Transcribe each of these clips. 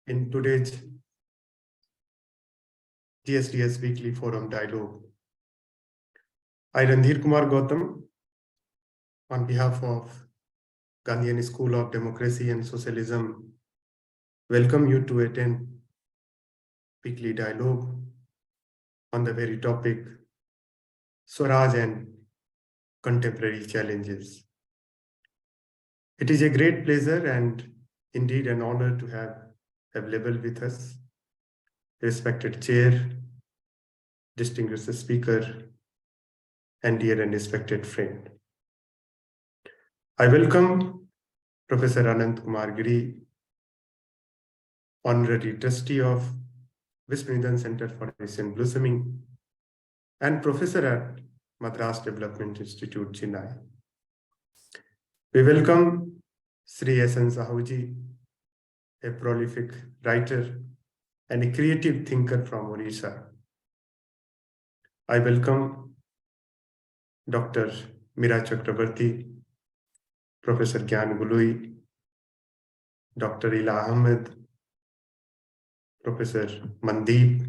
in today's GSDS Weekly Forum Dialogue. I, Randhir Kumar Gautam, on behalf of Gandhian School of Democracy and Socialism, welcome you to attend weekly dialogue on the very topic, Swaraj and contemporary challenges. It is a great pleasure and indeed an honor to have available with us respected chair, distinguished speaker, and dear and respected friend. I welcome Professor Kumar Giri, Honorary Trustee of Vishwaneedam Center for Asian Blossoming, and Professor at Madras Development Institute, Chennai. We welcome Shri S N Sahu, a prolific writer and a creative thinker from Odisha. I welcome Dr. Meera Chakrabarti, Professor Gyan Gului, Dr. Ila Ahmed, Professor Mandeep,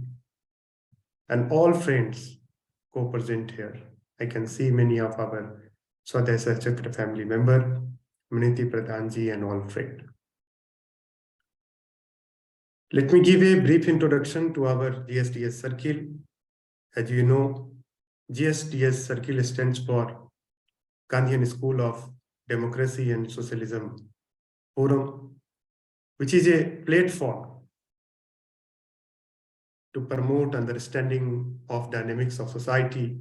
and all friends co-present here. I can see many of our Swadesa Chakra family member, Maniti Pradhanji, and all friends. Let me give a brief introduction to our GSDS circle. As you know, GSDS circle stands for Gandhian School of Democracy and Socialism Forum, which is a platform to promote understanding of dynamics of society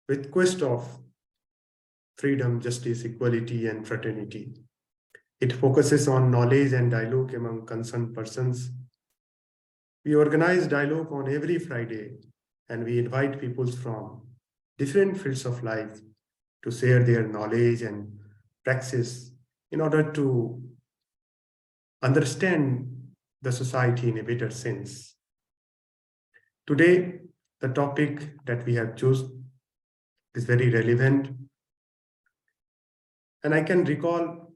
with quest of freedom, justice, equality, and fraternity. It focuses on knowledge and dialogue among concerned persons. We organize dialogue on every Friday, and we invite people from different fields of life to share their knowledge and praxis in order to understand the society in a better sense. Today, the topic that we have chosen is very relevant. And I can recall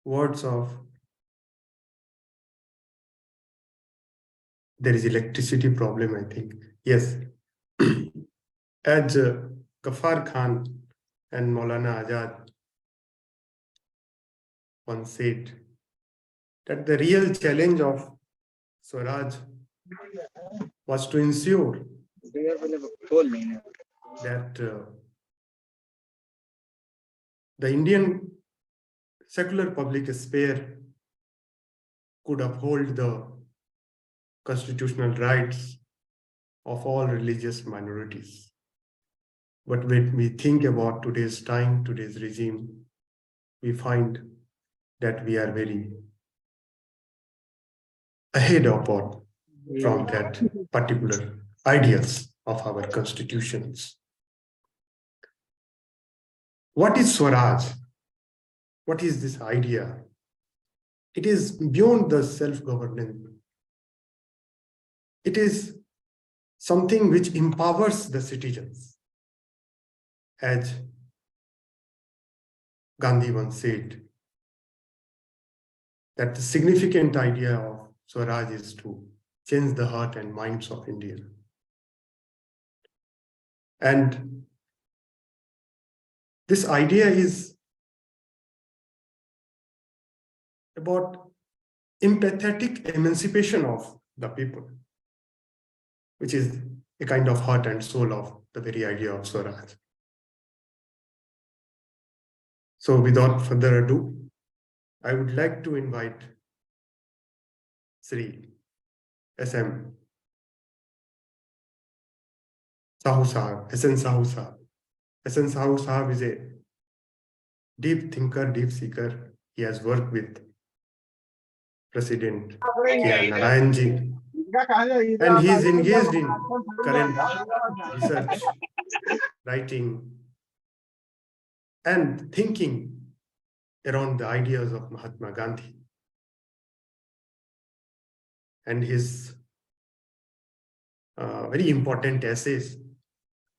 words of, there is electricity problem, I think. Yes. As Ghaffar Khan and Maulana Azad once said, that the real challenge of Swaraj was to ensure that the Indian secular public sphere could uphold the constitutional rights of all religious minorities. But when we think about today's time, today's regime, we find that we are very ahead of what from that particular ideals of our constitutions. What is Swaraj? What is this idea? It is beyond the self-governance. It is something which empowers the citizens. As Gandhi once said, that the significant idea of Swaraj is to change the heart and minds of India. And this idea is about empathetic emancipation of the people, which is a kind of heart and soul of the very idea of Swaraj. So without further ado, I would like to invite Shri S N Sahu Sahab, S N Sahu Sahab. S N Sahu Sahab is a deep thinker, deep seeker. He has worked with President Narayanan, and he is engaged in current research, writing, and thinking around the ideas of Mahatma Gandhi. And his very important essays,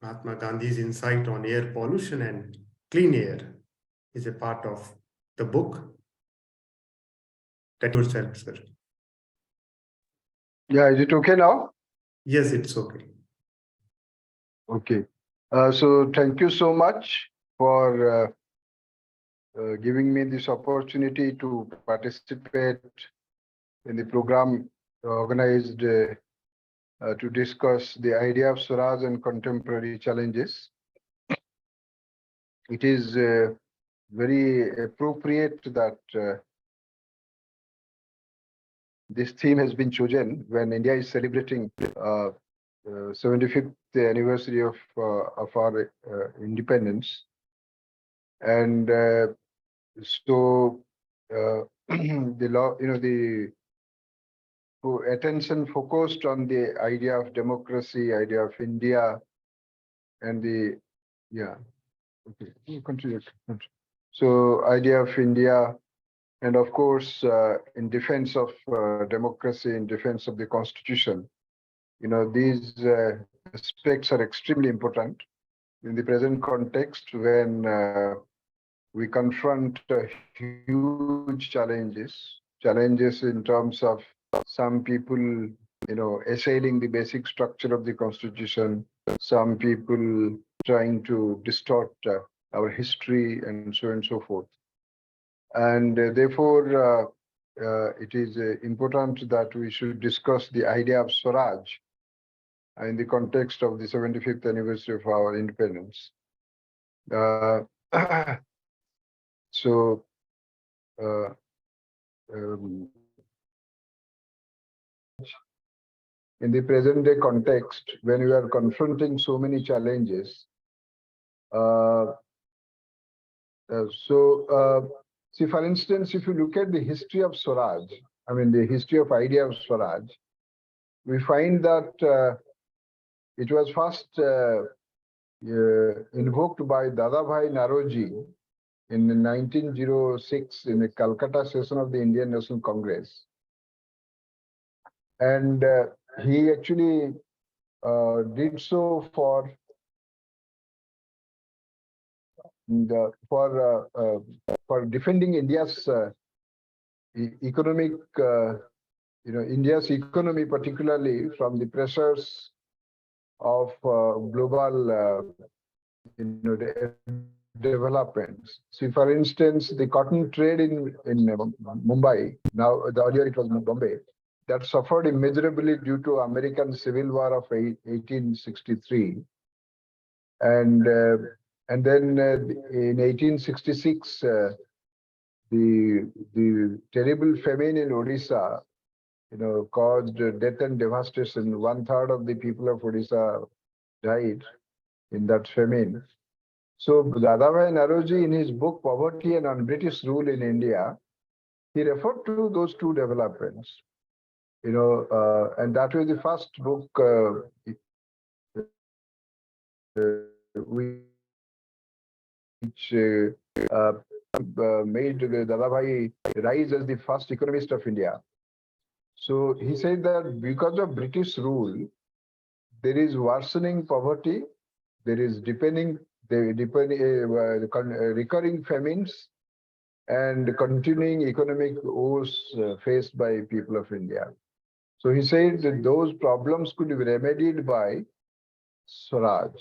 Mahatma Gandhi's insight on air pollution and clean air, is a part of the book. That yourself, sir. Yeah, is it okay now? Yes, it's okay. Okay. So thank you so much for giving me this opportunity to participate in the program organized to discuss the idea of Swaraj and contemporary challenges. It is very appropriate that this theme has been chosen when India is celebrating 75th anniversary of our independence, and so the law, the attention focused on the idea of democracy, idea of India, and the continue. So idea of India, and of course in defense of democracy, in defense of the constitution. These aspects are extremely important in the present context when we confront huge challenges in terms of some people, assailing the basic structure of the constitution, some people trying to distort our history, and so forth. And therefore, it is important that we should discuss the idea of Swaraj in the context of the 75th anniversary of our independence. So, in the present day context, when we are confronting so many challenges, see, for instance, if you look at the history of Swaraj, the history of idea of Swaraj, we find that it was first invoked by Dadabhai Naoroji in 1906 in the Calcutta session of the Indian National Congress. And he actually did so for defending India's economic, India's economy, particularly from the pressures of global, developments. See, for instance, the cotton trade in Mumbai, now earlier it was Bombay, that suffered immeasurably due to American Civil War of 1863, and then in 1866, the terrible famine in Odisha, caused death and devastation. 1/3 of the people of Odisha died in that famine. So Dadabhai Naoroji, in his book Poverty and Un-British Rule in India, he referred to those two developments. And that was the first book which made Dadabhai rise as the first economist of India. So he said that because of British rule, there is worsening poverty, there is recurring famines, and continuing economic woes faced by people of India. So he said that those problems could be remedied by Swaraj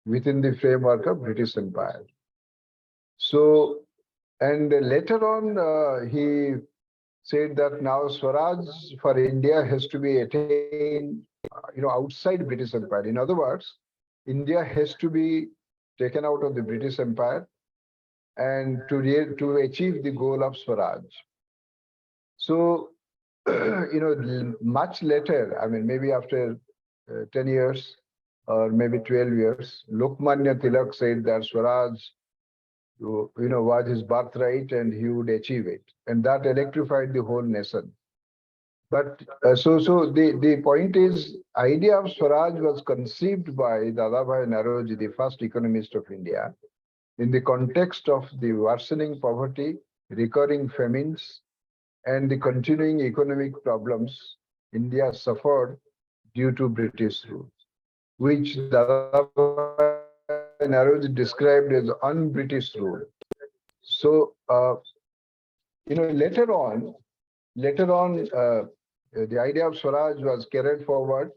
within the framework of British Empire. So, and later on, he said that now Swaraj for India has to be attained, outside British Empire. In other words, India has to be taken out of the British Empire and to achieve the goal of Swaraj. So, much later, maybe after 10 years or maybe 12 years, Lokmanya Tilak said that Swaraj, was his birthright and he would achieve it. And that electrified the whole nation. But so the point is, idea of Swaraj was conceived by Dadabhai Naoroji, the first economist of India, in the context of the worsening poverty, recurring famines, and the continuing economic problems India suffered due to British rule, which Dadabhai Naoroji described as un-British rule. So, later on, the idea of Swaraj was carried forward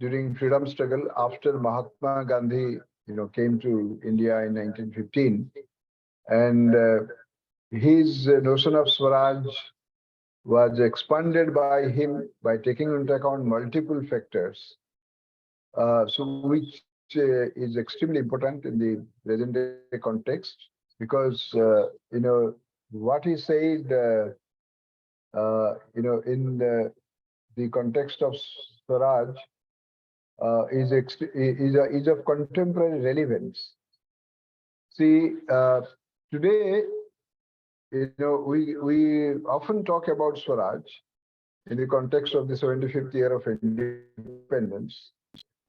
during freedom struggle after Mahatma Gandhi, came to India in 1915, and his notion of Swaraj was expanded by him by taking into account multiple factors, so which is extremely important in the present day context, because what he said, in the context of Swaraj is of contemporary relevance. See, today, we often talk about Swaraj in the context of the 75th year of independence,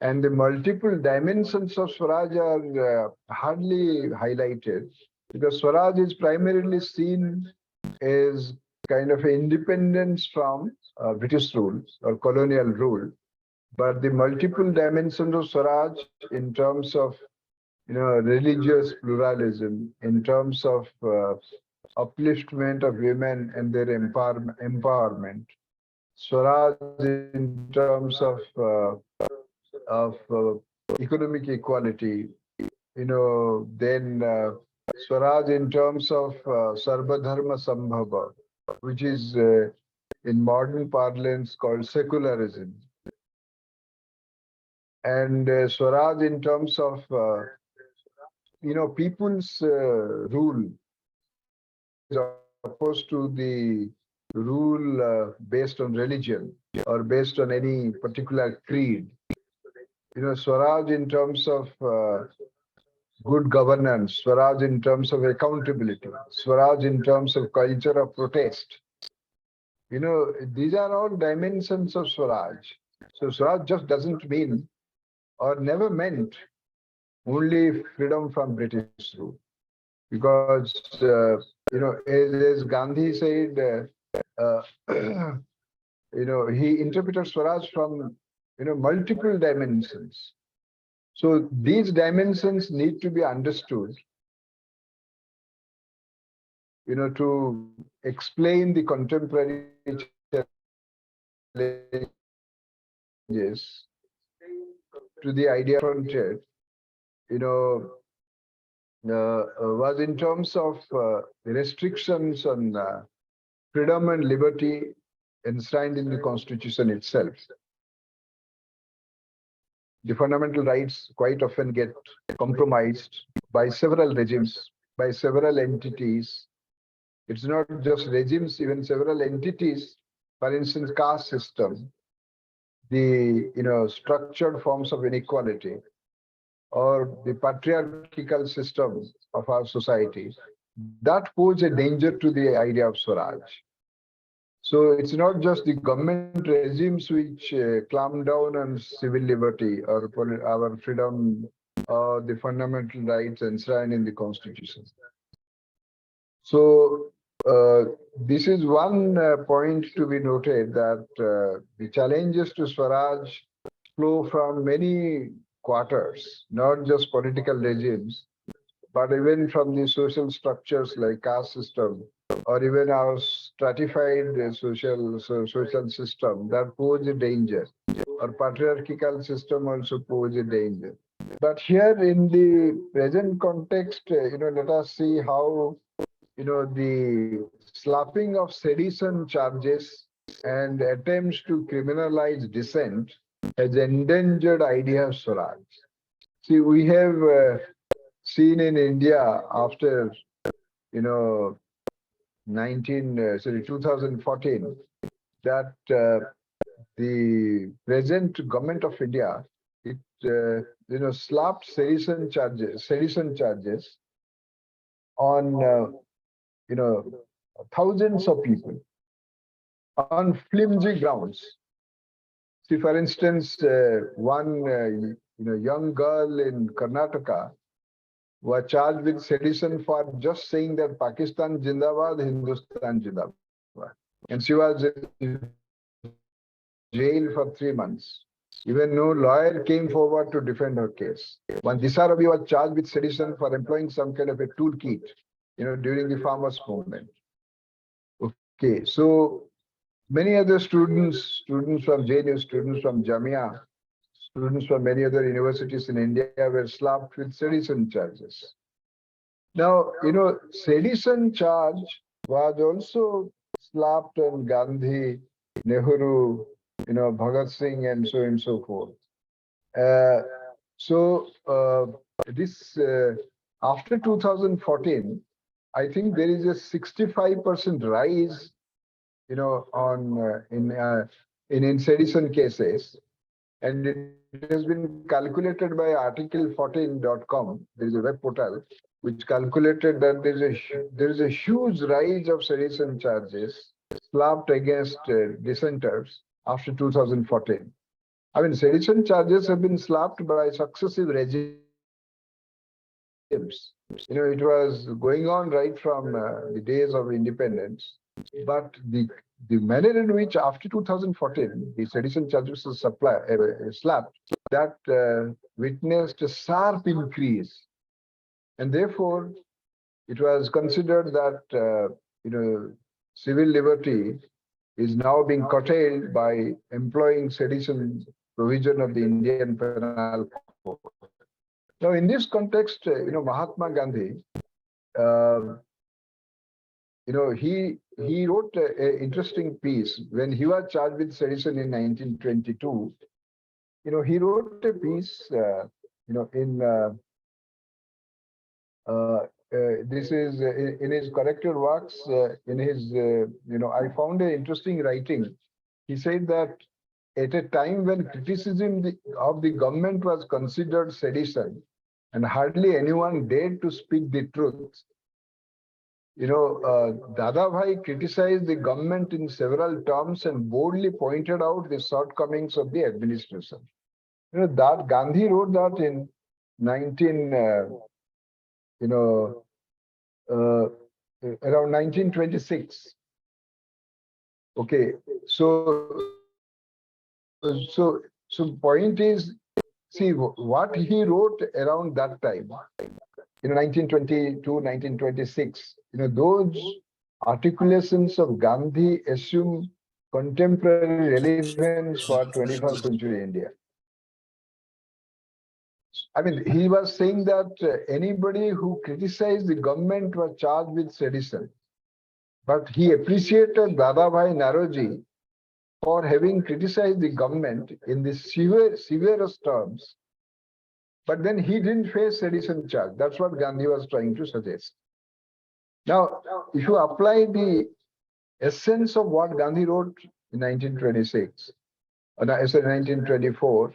and the multiple dimensions of Swaraj are hardly highlighted, because Swaraj is primarily seen as kind of independence from British rule or colonial rule. But the multiple dimensions of Swaraj in terms of religious pluralism, in terms of upliftment of women and their empowerment, Swaraj in terms of economic equality, then Swaraj in terms of Sarvadharma Sambhava, which is in modern parlance called secularism, and Swaraj in terms of people's rule is opposed to the rule based on religion or based on any particular creed. Swaraj in terms of good governance, Swaraj in terms of accountability, Swaraj in terms of culture of protest. These are all dimensions of Swaraj. So Swaraj just doesn't mean or never meant only freedom from British rule. Because, as Gandhi said, he interpreted Swaraj from, multiple dimensions. So these dimensions need to be understood, to explain the contemporary challenges to the idea fronted, was in terms of restrictions on freedom and liberty enshrined in the Constitution itself. The fundamental rights quite often get compromised by several regimes, by several entities. It's not just regimes, even several entities. For instance, caste system, the structured forms of inequality, or the patriarchal system of our society, that pose a danger to the idea of Swaraj. So it's not just the government regimes which clamp down on civil liberty or our freedom or the fundamental rights enshrined in the Constitution. So this is one point to be noted, that the challenges to Swaraj flow from many quarters, not just political regimes, but even from the social structures like caste system, or even our stratified social system that pose a danger, or patriarchal system also pose a danger. But here in the present context, let us see how the slapping of sedition charges and attempts to criminalize dissent has endangered idea of Swaraj. See, we have seen in India after 2014 that the present government of India, it slapped sedition charges on thousands of people on flimsy grounds. See, for instance, one young girl in Karnataka was charged with sedition for just saying that Pakistan Jindabad, Hindustan Jindabad, and she was in jail for 3 months. Even no lawyer came forward to defend her case. One Disha Ravi was charged with sedition for employing some kind of a toolkit, during the farmers' movement. Okay, so Many other students from JNU, students from Jamia, students from many other universities in India were slapped with sedition charges. Now, sedition charge was also slapped on Gandhi, Nehru, Bhagat Singh, and so forth. Uh, so this after 2014, I think there is a 65% rise, on in sedition cases, and it has been calculated by article14.com. There is a web portal which calculated that there is a huge rise of sedition charges slapped against dissenters after 2014. I mean, sedition charges have been slapped by successive regimes. It was going on right from the days of independence, but the manner in which after 2014 the sedition charges were slapped, that witnessed a sharp increase, and therefore it was considered that civil liberty is now being curtailed by employing sedition provision of the Indian Penal Code. Now, in this context, Mahatma Gandhi, uh, he wrote an interesting piece when he was charged with sedition in 1922. He wrote a piece, in this is in his corrected works. In his, I found an interesting writing. He said that at a time when criticism of the government was considered sedition, and hardly anyone dared to speak the truth, Dadabhai criticized the government in several terms and boldly pointed out the shortcomings of the administration. That Gandhi wrote that in 19, around 1926. Okay, so point is, see what he wrote around that time, 1922, 1926. Those articulations of Gandhi assume contemporary relevance for 21st century India. I mean, he was saying that anybody who criticized the government was charged with sedition. But he appreciated Dadabhai Naroji for having criticized the government in the severest terms. But then he didn't face sedition charge. That's what Gandhi was trying to suggest. Now, if you apply the essence of what Gandhi wrote in 1926, or 1924,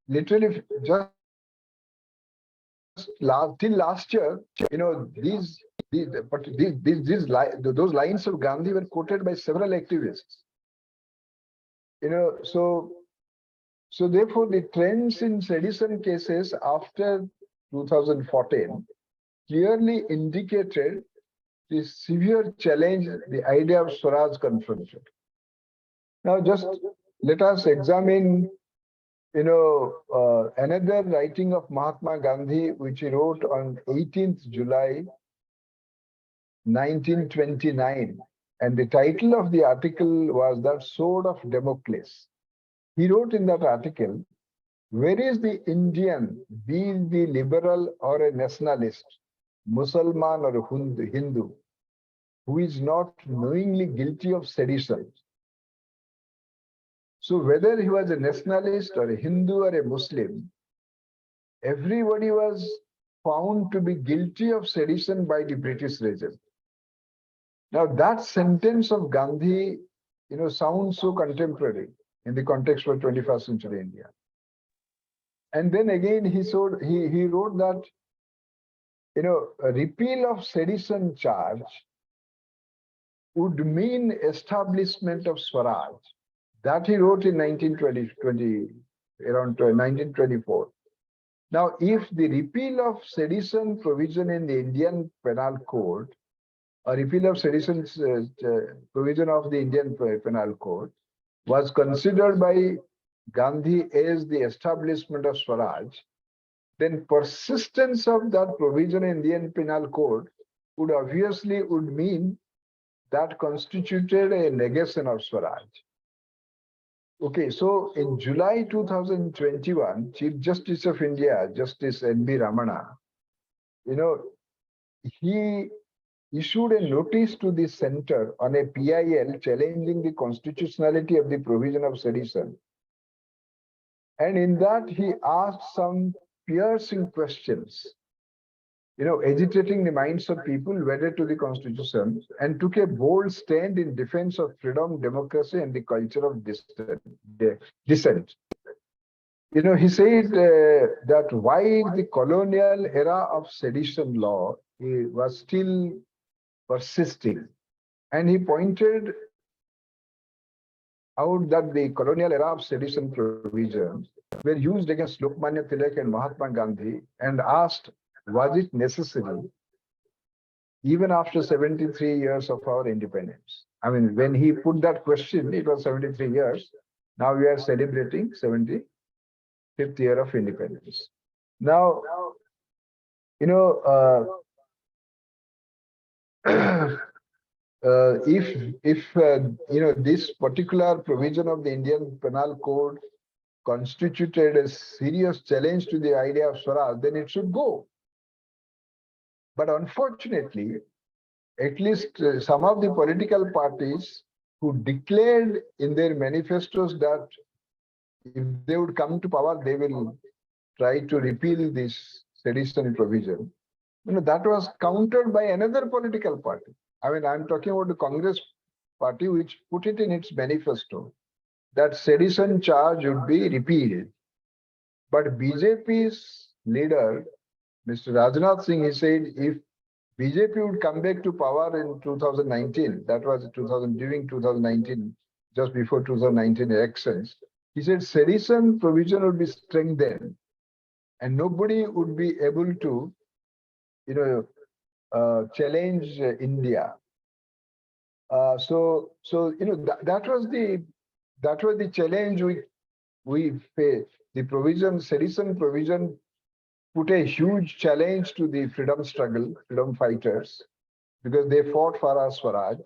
literally just till last year, those lines of Gandhi were quoted by several activists. So therefore the trends in sedition cases after 2014 clearly indicated the severe challenge the idea of Swaraj confronted. Now just let us examine another writing of Mahatma Gandhi, which he wrote on 18th July 1929, and the title of the article was "The Sword of Damocles." He wrote in that article, "Where is the Indian, be the liberal or a nationalist, Musalman or a Hindu, who is not knowingly guilty of sedition?" So whether he was a nationalist or a Hindu or a Muslim, everybody was found to be guilty of sedition by the British regime. Now that sentence of Gandhi, sounds so contemporary in the context of 21st century India. And then again, he wrote that, a repeal of sedition charge would mean establishment of Swaraj. That he wrote in 1920, around 1924. Now, if the repeal of sedition provision in the Indian Penal Code, or repeal of sedition provision of the Indian Penal Code was considered by Gandhi as the establishment of Swaraj, then persistence of that provision in the Indian Penal Code would mean that constituted a negation of Swaraj. Okay, so in July 2021, Chief Justice of India, Justice N.B. Ramana, he issued a notice to the center on a PIL challenging the constitutionality of the provision of sedition. And in that, he asked some piercing questions, agitating the minds of people wedded to the constitution, and took a bold stand in defense of freedom, democracy, and the culture of dissent. He said that while the colonial era of sedition law was still persisting, and he pointed out that the colonial era of sedition provisions were used against Lokmanya Tilak and Mahatma Gandhi, and asked, was it necessary even after 73 years of our independence? I mean, when he put that question, it was 73 years. Now we are celebrating 75th year of independence. Now, if this particular provision of the Indian Penal Code constituted a serious challenge to the idea of Swaraj, then it should go. But unfortunately, at least some of the political parties who declared in their manifestos that if they would come to power, they will try to repeal this sedition provision. That was countered by another political party. I mean, I'm talking about the Congress party, which put it in its manifesto that sedition charge would be repealed. But BJP's leader, Mr. Rajnath Singh, he said if BJP would come back to power in 2019, that was during 2019, just before 2019 elections, he said sedition provision would be strengthened and nobody would be able to, challenge India. So that was the challenge we faced. The sedition provision put a huge challenge to the freedom struggle, freedom fighters, because they fought for our Swaraj.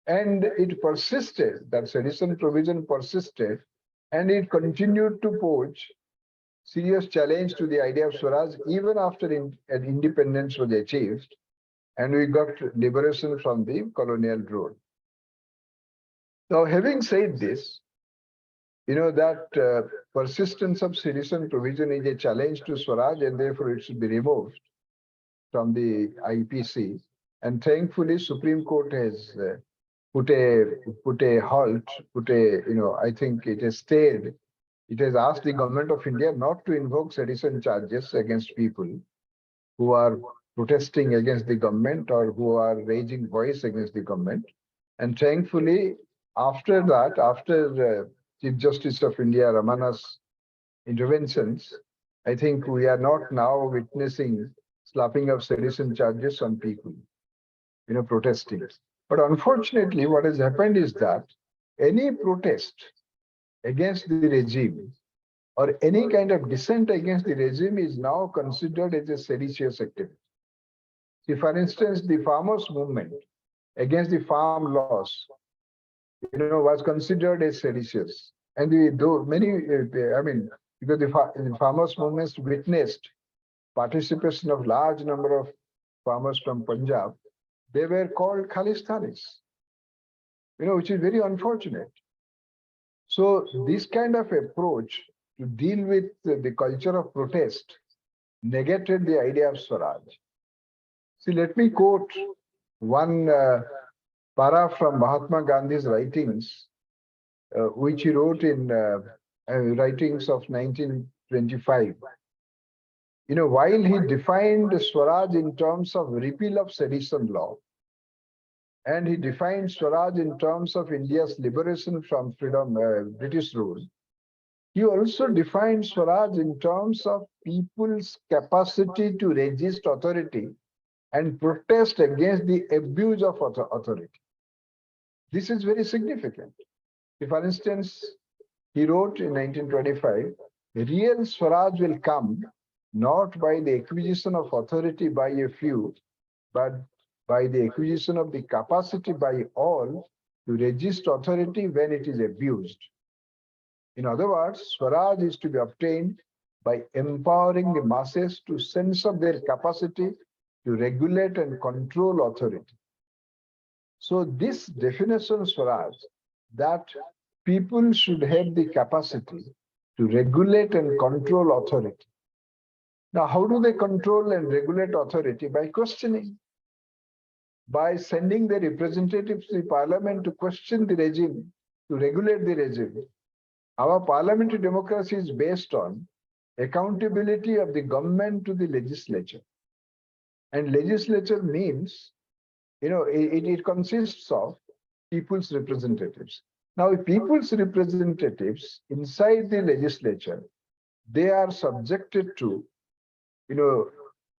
And it persisted, that sedition provision persisted, and it continued to pose serious challenge to the idea of Swaraj even after an independence was achieved and we got liberation from the colonial rule. Now, having said this, that persistence of sedition provision is a challenge to Swaraj and therefore it should be removed from the IPC. And thankfully, Supreme Court has put a halt, I think it has stayed. It has asked the government of India not to invoke sedition charges against people who are protesting against the government or who are raising voice against the government. And thankfully, after that, after Chief Justice of India, Ramana's interventions, I think we are not now witnessing slapping of sedition charges on people, protesting. But unfortunately, what has happened is that any protest against the regime or any kind of dissent against the regime is now considered as a seditious activity. See, for instance, the farmers' movement against the farm laws, was considered as seditious. And because the farmers' movements witnessed participation of large number of farmers from Punjab, they were called Khalistanis, which is very unfortunate. So this kind of approach to deal with the culture of protest negated the idea of Swaraj. See, let me quote one para from Mahatma Gandhi's writings, which he wrote in writings of 1925. While he defined Swaraj in terms of repeal of sedition law, and he defined Swaraj in terms of India's liberation from British rule, he also defined Swaraj in terms of people's capacity to resist authority and protest against the abuse of authority. This is very significant. For instance, he wrote in 1925, real Swaraj will come not by the acquisition of authority by a few, but by the acquisition of the capacity by all to resist authority when it is abused. In other words, Swaraj is to be obtained by empowering the masses to sense of their capacity to regulate and control authority. So this definition of Swaraj, that people should have the capacity to regulate and control authority. Now, how do they control and regulate authority? By questioning, by sending their representatives to the parliament to question the regime, to regulate the regime. Our parliamentary democracy is based on accountability of the government to the legislature. And legislature means, it consists of people's representatives. Now, people's representatives inside the legislature, they are subjected to,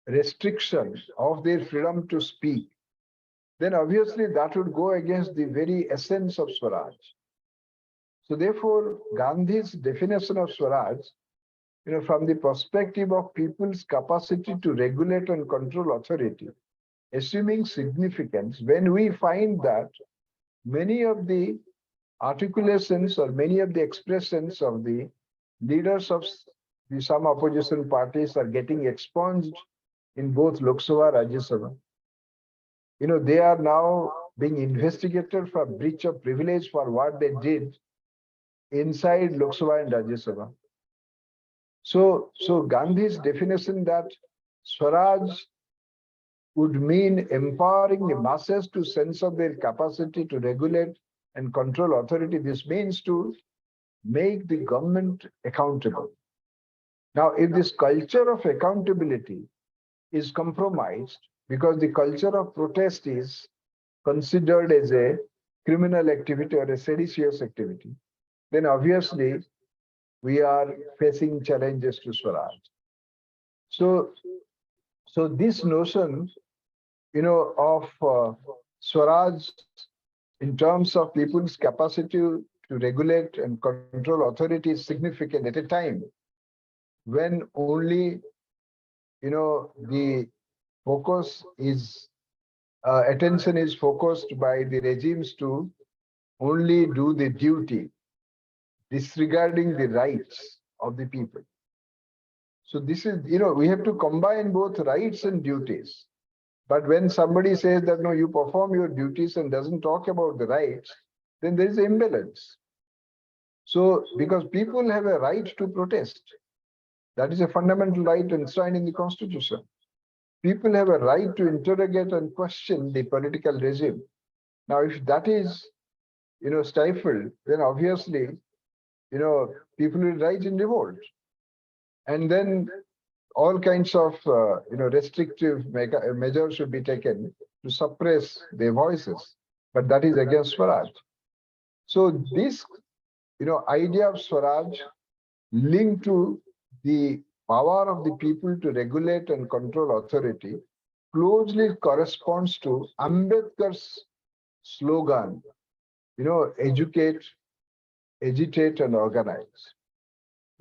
restriction of their freedom to speak. Then obviously that would go against the very essence of Swaraj. So therefore, Gandhi's definition of Swaraj, from the perspective of people's capacity to regulate and control authority, assuming significance, when we find that many of the articulations or many of the expressions of the leaders of some opposition parties are getting expunged in both Lok Sabha and Rajya Sabha. They are now being investigated for breach of privilege for what they did inside Lok Sabha and Rajya Sabha. So Gandhi's definition that Swaraj would mean empowering the masses to sense of their capacity to regulate and control authority. This means to make the government accountable. Now, if this culture of accountability is compromised because the culture of protest is considered as a criminal activity or a seditious activity, then obviously we are facing challenges to Swaraj. So this notion, of Swaraj in terms of people's capacity to regulate and control authority is significant at a time when only, the focus is, attention is focused by the regimes to only do the duty, disregarding the rights of the people. So this is, we have to combine both rights and duties. But when somebody says that, no, you perform your duties and doesn't talk about the rights, then there is an imbalance. So, because people have a right to protest, that is a fundamental right enshrined in the Constitution. People have a right to interrogate and question the political regime. Now, if that is, stifled, then obviously, people will rise in revolt. And then all kinds of, restrictive measures should be taken to suppress their voices. But that is against Swaraj. So this, idea of Swaraj linked to the power of the people to regulate and control authority closely corresponds to Ambedkar's slogan, educate, agitate, and organize.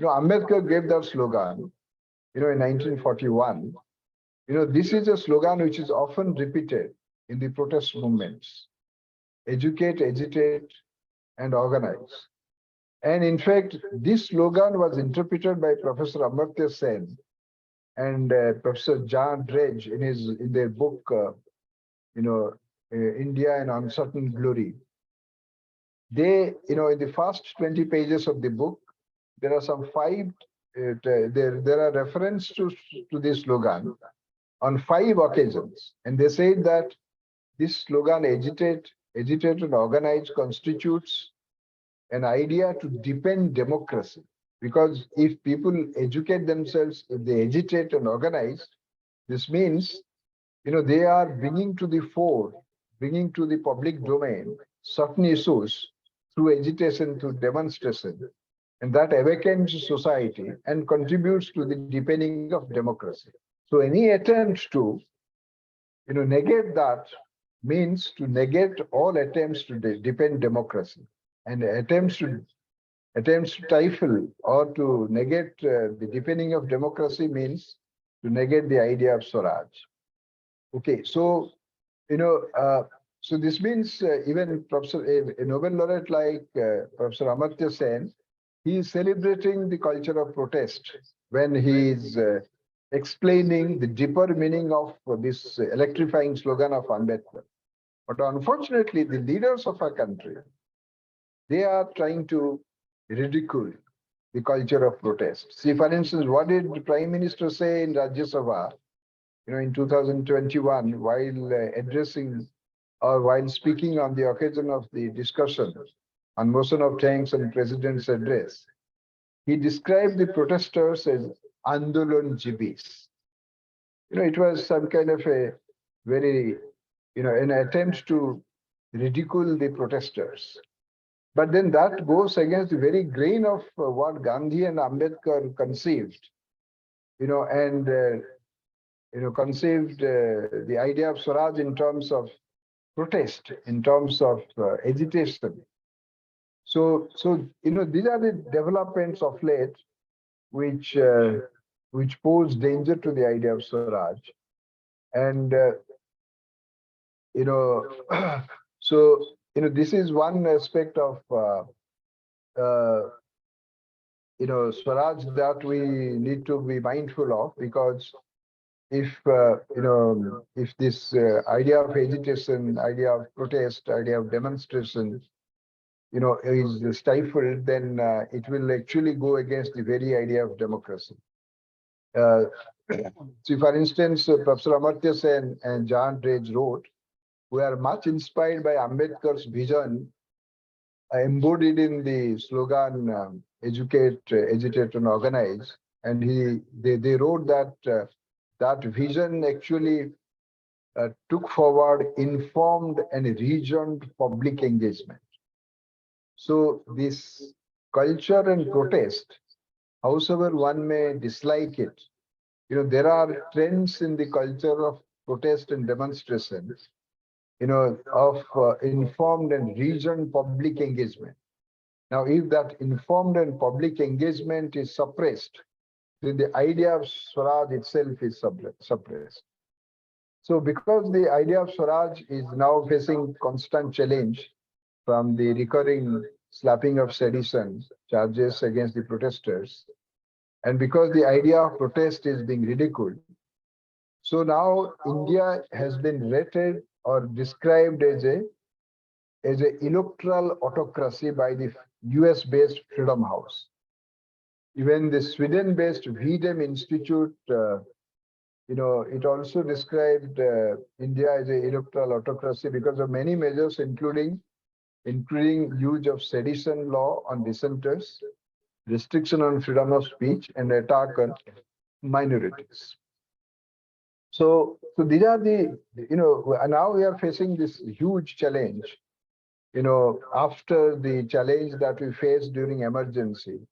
Ambedkar gave that slogan, in 1941. This is a slogan which is often repeated in the protest movements. Educate, agitate, and organize. And in fact, this slogan was interpreted by Professor Amartya Sen and Professor John Dredge in their book, India in Uncertain Glory. They, in the first 20 pages of the book, there are some there are references to this slogan on 5 occasions. And they say that this slogan, agitate, and organize, constitutes an idea to deepen democracy. Because if people educate themselves, if they agitate and organize, this means, they are bringing to the fore, bringing to the public domain certain issues through agitation, through demonstration. And that awakens society and contributes to the deepening of democracy. So any attempt to, negate that means to negate all attempts to deepen democracy. And attempts to stifle or to negate the deepening of democracy means to negate the idea of Swaraj. Okay, so So this means even a Nobel laureate like Professor Amartya Sen, he is celebrating the culture of protest when he is explaining the deeper meaning of this electrifying slogan of Ambedkar. But unfortunately, the leaders of our country, they are trying to ridicule the culture of protest. See, for instance, what did the Prime Minister say in Rajya Sabha, in 2021, while addressing or while speaking on the occasion of the discussion on motion of thanks and President's address? He described the protesters as Andolon Jibis. It was some kind of a very, an attempt to ridicule the protesters. But then that goes against the very grain of what Gandhi and Ambedkar conceived, and conceived the idea of Swaraj in terms of protest, in terms of agitation. So these are the developments of late which pose danger to the idea of Swaraj, and so this is one aspect of Swaraj that we need to be mindful of, because if if this idea of agitation, idea of protest, idea of demonstration, is stifled, then it will actually go against the very idea of democracy. See, for instance, Professor Amartya Sen and John Drage wrote, "We are much inspired by Ambedkar's vision embodied in the slogan educate, agitate, and organize." And they wrote that that vision actually took forward informed and regioned public engagement. So this culture and protest, however one may dislike it, there are trends in the culture of protest and demonstration, of informed and regioned public engagement. Now, if that informed and public engagement is suppressed, then the idea of Swaraj itself is suppressed. So because the idea of Swaraj is now facing constant challenge from the recurring slapping of sedition charges against the protesters, and because the idea of protest is being ridiculed, so now India has been rated or described as a electoral autocracy by the US-based Freedom House. Even the Sweden-based VDEM Institute, it also described India as an electoral autocracy because of many measures, including use of sedition law on dissenters, restriction on freedom of speech, and attack on minorities. So these are the, now we are facing this huge challenge, after the challenge that we faced during emergency,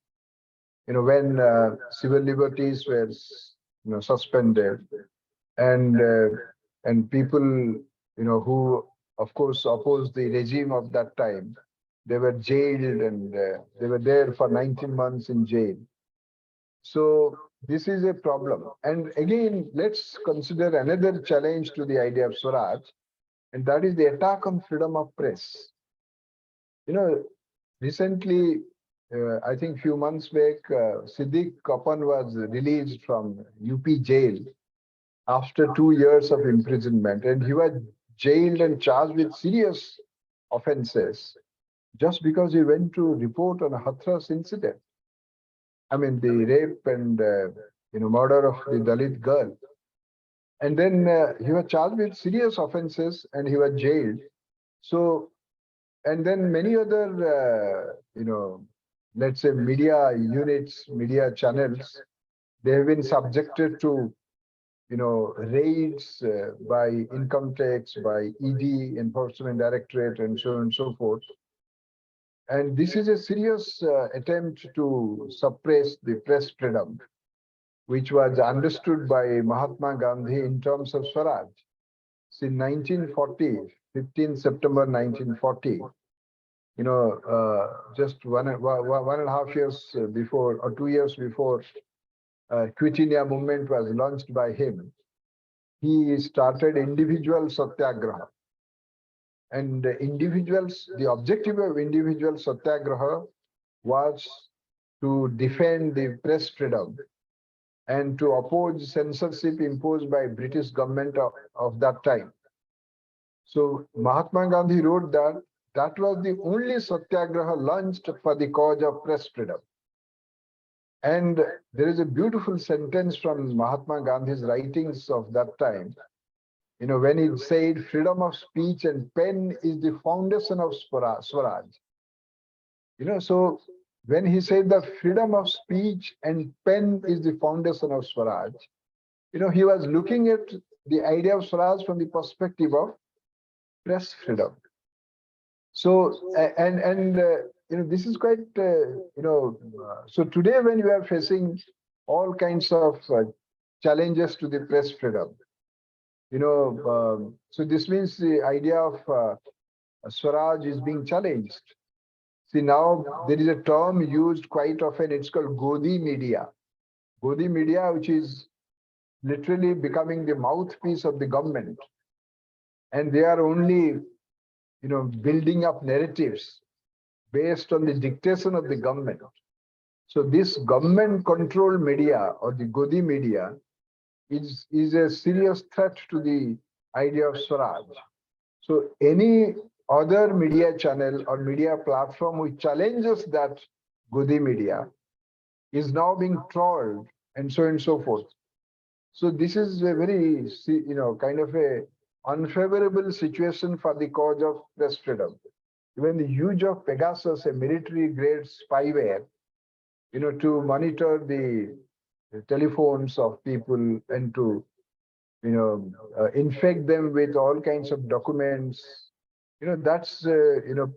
when civil liberties were, suspended, and people, who of course opposed the regime of that time, they were jailed, and they were there for 19 months in jail. So this is a problem. And again, let's consider another challenge to the idea of Swaraj, and that is the attack on freedom of press. Recently, I think few months back, Siddiq Kapan was released from UP jail after 2 years of imprisonment, and he was jailed and charged with serious offenses just because he went to report on a Hathras incident. I mean, the rape and murder of the Dalit girl. And then he was charged with serious offenses and he was jailed. So, and then many other, let's say media units, media channels, they have been subjected to, raids by income tax, by ED, Enforcement Directorate, and so on and so forth. And this is a serious attempt to suppress the press freedom, which was understood by Mahatma Gandhi in terms of Swaraj. Since 1940, 15 September 1940, just one and a half years before, or 2 years before, Quit India movement was launched by him. he started individual satyagraha. And the objective of individual satyagraha was to defend the press freedom and to oppose censorship imposed by British government of that time. So Mahatma Gandhi wrote that that was the only satyagraha launched for the cause of press freedom. And there is a beautiful sentence from Mahatma Gandhi's writings of that time. You know, when he said freedom of speech and pen is the foundation of Swaraj. You know, so when he said that freedom of speech and pen is the foundation of Swaraj, you know, he was looking at the idea of Swaraj from the perspective of press freedom. So, you know, this is quite, so today when we are facing all kinds of challenges to the press freedom, you know, so this means the idea of Swaraj is being challenged. See, now there is a term used quite often, it's called Growthy Media. Growthy Media, which is literally becoming the mouthpiece of the government. And they are only, you know, building up narratives based on the dictation of the government. So this government-controlled media or the Growthy Media is a serious threat to the idea of Swaraj. So any other media channel or media platform which challenges that Growthy Media is now being trolled and so on and so forth. So this is a very, you know, kind of a unfavorable situation for the cause of press freedom. Even the use of Pegasus, a military-grade spyware, you know, to monitor the telephones of people and to, you know, infect them with all kinds of documents. You know, that's, you know,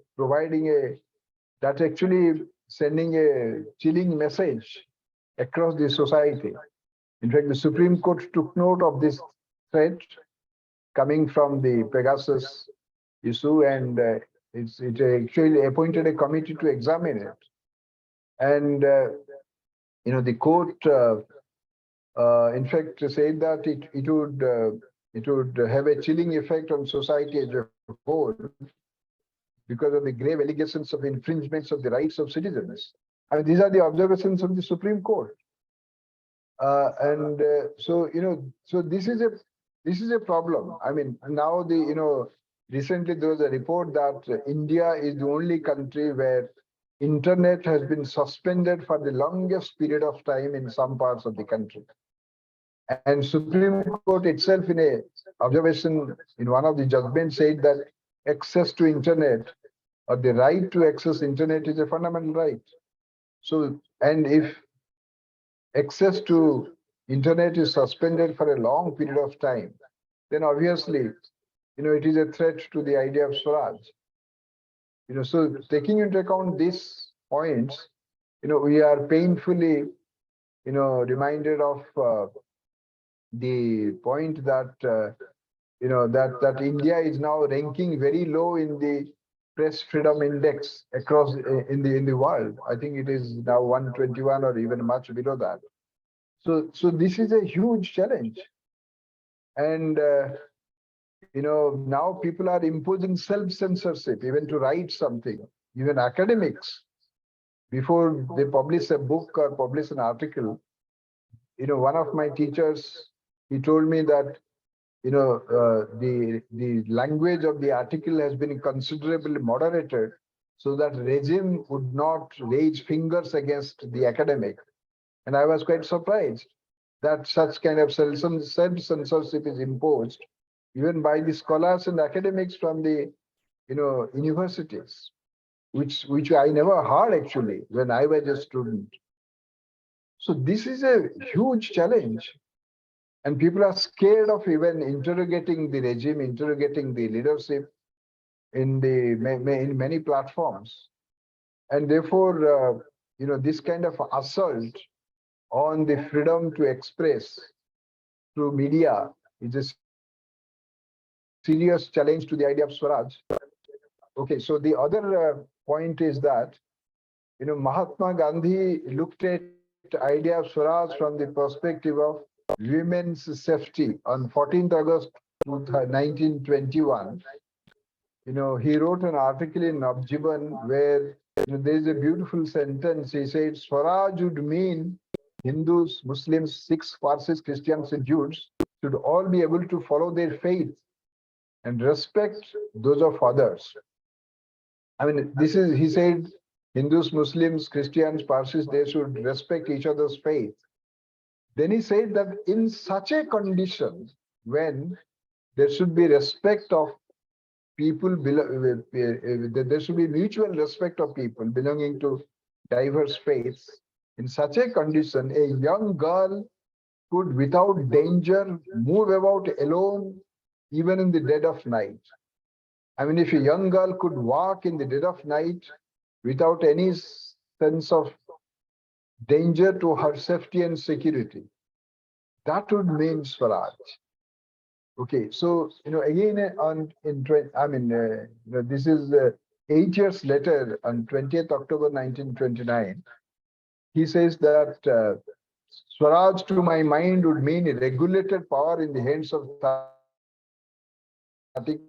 that's actually sending a chilling message across the society. In fact, the Supreme Court took note of this threat coming from the Pegasus issue, and it actually appointed a committee to examine it. And you know, the court, in fact, said that it would have a chilling effect on society as a whole because of the grave allegations of infringements of the rights of citizens. I mean, these are the observations of the Supreme Court. So, you know, so this is a problem. I mean, now you know, recently there was a report that India is the only country where internet has been suspended for the longest period of time in some parts of the country. And Supreme Court itself in a observation in one of the judgments said that access to internet or the right to access internet is a fundamental right. So, and if access to internet is suspended for a long period of time, then obviously, you know, it is a threat to the idea of Swaraj. You know, so taking into account these points, you know, we are painfully, you know, reminded of the point that, you know, that India is now ranking very low in the press freedom index across in the world. I think it is now 121 or even much below that. So this is a huge challenge. And, you know, now people are imposing self-censorship, even to write something, even academics, before they publish a book or publish an article. You know, one of my teachers, he told me that, you know, the language of the article has been considerably moderated so that regime would not raise fingers against the academic. And I was quite surprised that such kind of self-censorship is imposed even by the scholars and academics from the, you know, universities, which I never heard actually when I was a student. So this is a huge challenge. And people are scared of even interrogating the regime, interrogating the leadership in many platforms. And therefore, you know, this kind of assault on the freedom to express through media is a serious challenge to the idea of Swaraj. Okay, so the other point is that, you know, Mahatma Gandhi looked at idea of Swaraj from the perspective of women's safety on 14th August 1921. He wrote an article in Navjivan where there is a beautiful sentence. He said, Swaraj would mean Hindus, Muslims, Sikhs, Parsis, Christians, and Jews should all be able to follow their faith and respect those of others. He said, Hindus, Muslims, Christians, Parsis, they should respect each other's faith. Then he said that in such a condition, when there should be respect of people, there should be mutual respect of people belonging to diverse faiths. In such a condition, a young girl could, without danger, move about alone, even in the dead of night. If a young girl could walk in the dead of night without any sense of danger to her safety and security, that would mean Swaraj. Okay, so again this is 8 years later, on 20th October 1929. He says that Swaraj, to my mind, would mean a regulated power in the hands of 30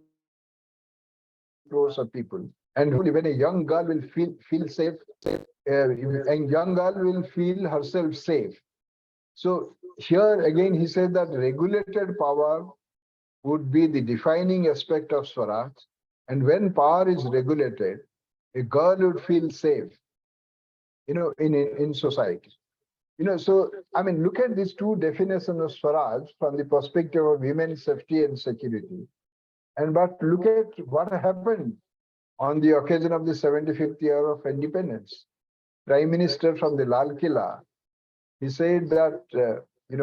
crores of people. And when a young girl will feel safe, a young girl will feel herself safe. So here again, he said that regulated power would be the defining aspect of Swaraj. And when power is regulated, a girl would feel safe, in society. So, look at these two definitions of Swaraj from the perspective of women's safety and security. But look at what happened on the occasion of the 75th year of independence. Prime Minister from the Lal Killa, he said that, he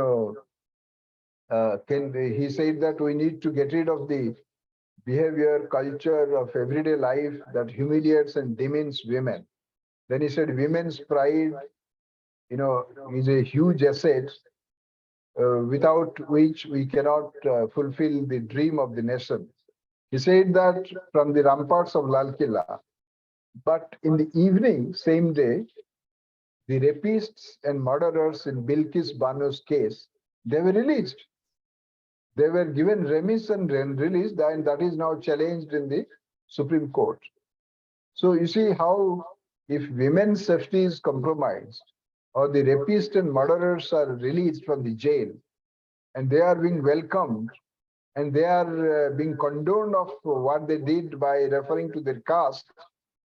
said that we need to get rid of the behavior, culture of everyday life that humiliates and demeans women. Then he said women's pride, is a huge asset without which we cannot fulfill the dream of the nation. He said that from the ramparts of Lal Killa. But in the evening, same day, the rapists and murderers in Bilkis Banu's case, they were released. They were given remission and released, and that is now challenged in the Supreme Court. So you see how, if women's safety is compromised, or the rapists and murderers are released from the jail, and they are being welcomed, and they are being condoned of what they did by referring to their caste,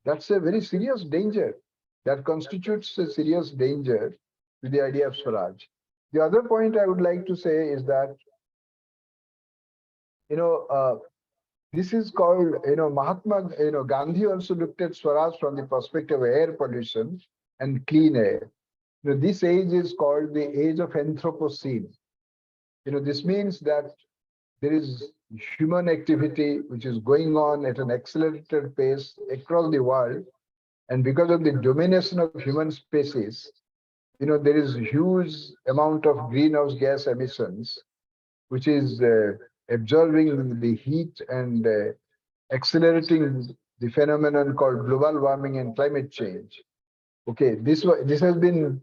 that's a very serious danger. That constitutes a serious danger to the idea of Swaraj. The other point I would like to say is that, this is called, Mahatma, Gandhi also looked at Swaraj from the perspective of air pollution and clean air. This age is called the age of Anthropocene. This means that there is human activity which is going on at an accelerated pace across the world. And because of the domination of human species, there is a huge amount of greenhouse gas emissions, which is absorbing the heat and accelerating the phenomenon called global warming and climate change. Okay, this has been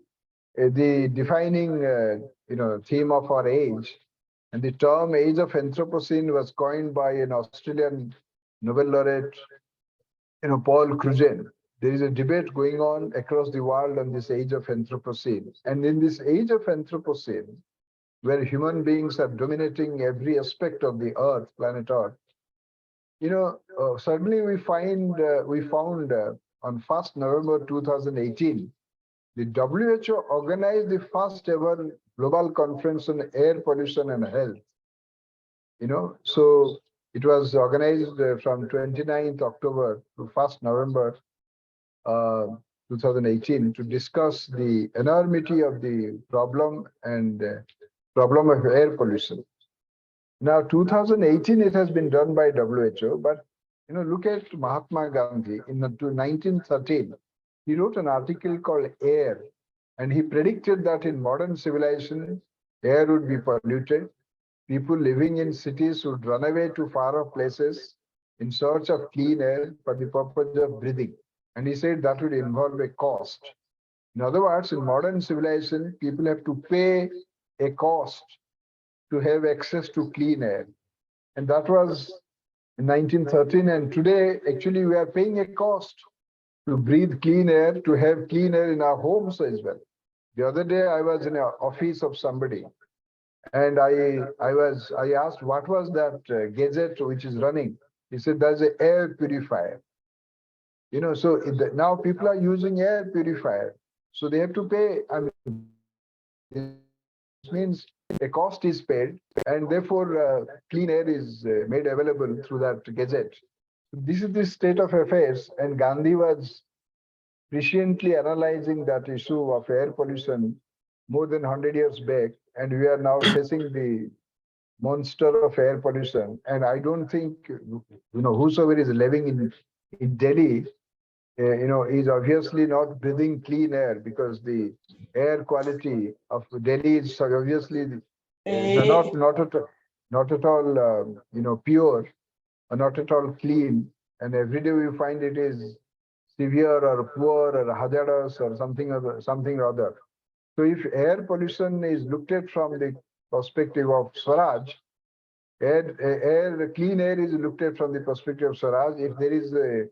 the defining theme of our age, and the term age of Anthropocene was coined by an Australian Nobel laureate, Paul Crugen. There is a debate going on across the world on this age of Anthropocene, and in this age of Anthropocene, where human beings are dominating every aspect of the Earth, planet Earth, suddenly we found on 1st November 2018, the WHO organized the first ever global conference on air pollution and health. So it was organized from 29th October to 1st November 2018 to discuss the enormity of the problem and problem of air pollution. Now, 2018, it has been done by WHO, but look at Mahatma Gandhi in 1913. He wrote an article called Air, and he predicted that in modern civilization, air would be polluted. People living in cities would run away to far-off places in search of clean air for the purpose of breathing. And he said that would involve a cost. In other words, in modern civilization, people have to pay a cost to have access to clean air. And that was in 1913. And today, actually, we are paying a cost to breathe clean air, to have clean air in our homes as well. The other day, I was in an office of somebody, and I asked what was that gadget which is running. He said there's an air purifier. So now people are using air purifier, so they have to pay. I mean, this means a cost is paid, and therefore clean air is made available through that gadget. This is the state of affairs, and Gandhi was presciently analyzing that issue of air pollution more than 100 years back, and we are now facing the monster of air pollution. And I don't think, whosoever is living in Delhi, is obviously not breathing clean air, because the air quality of Delhi is obviously not at all, pure, or not at all clean. And every day we find it is severe or poor or hazardous or something or other. So if air pollution is looked at from the perspective of Swaraj, clean air is looked at from the perspective of Swaraj. If there is a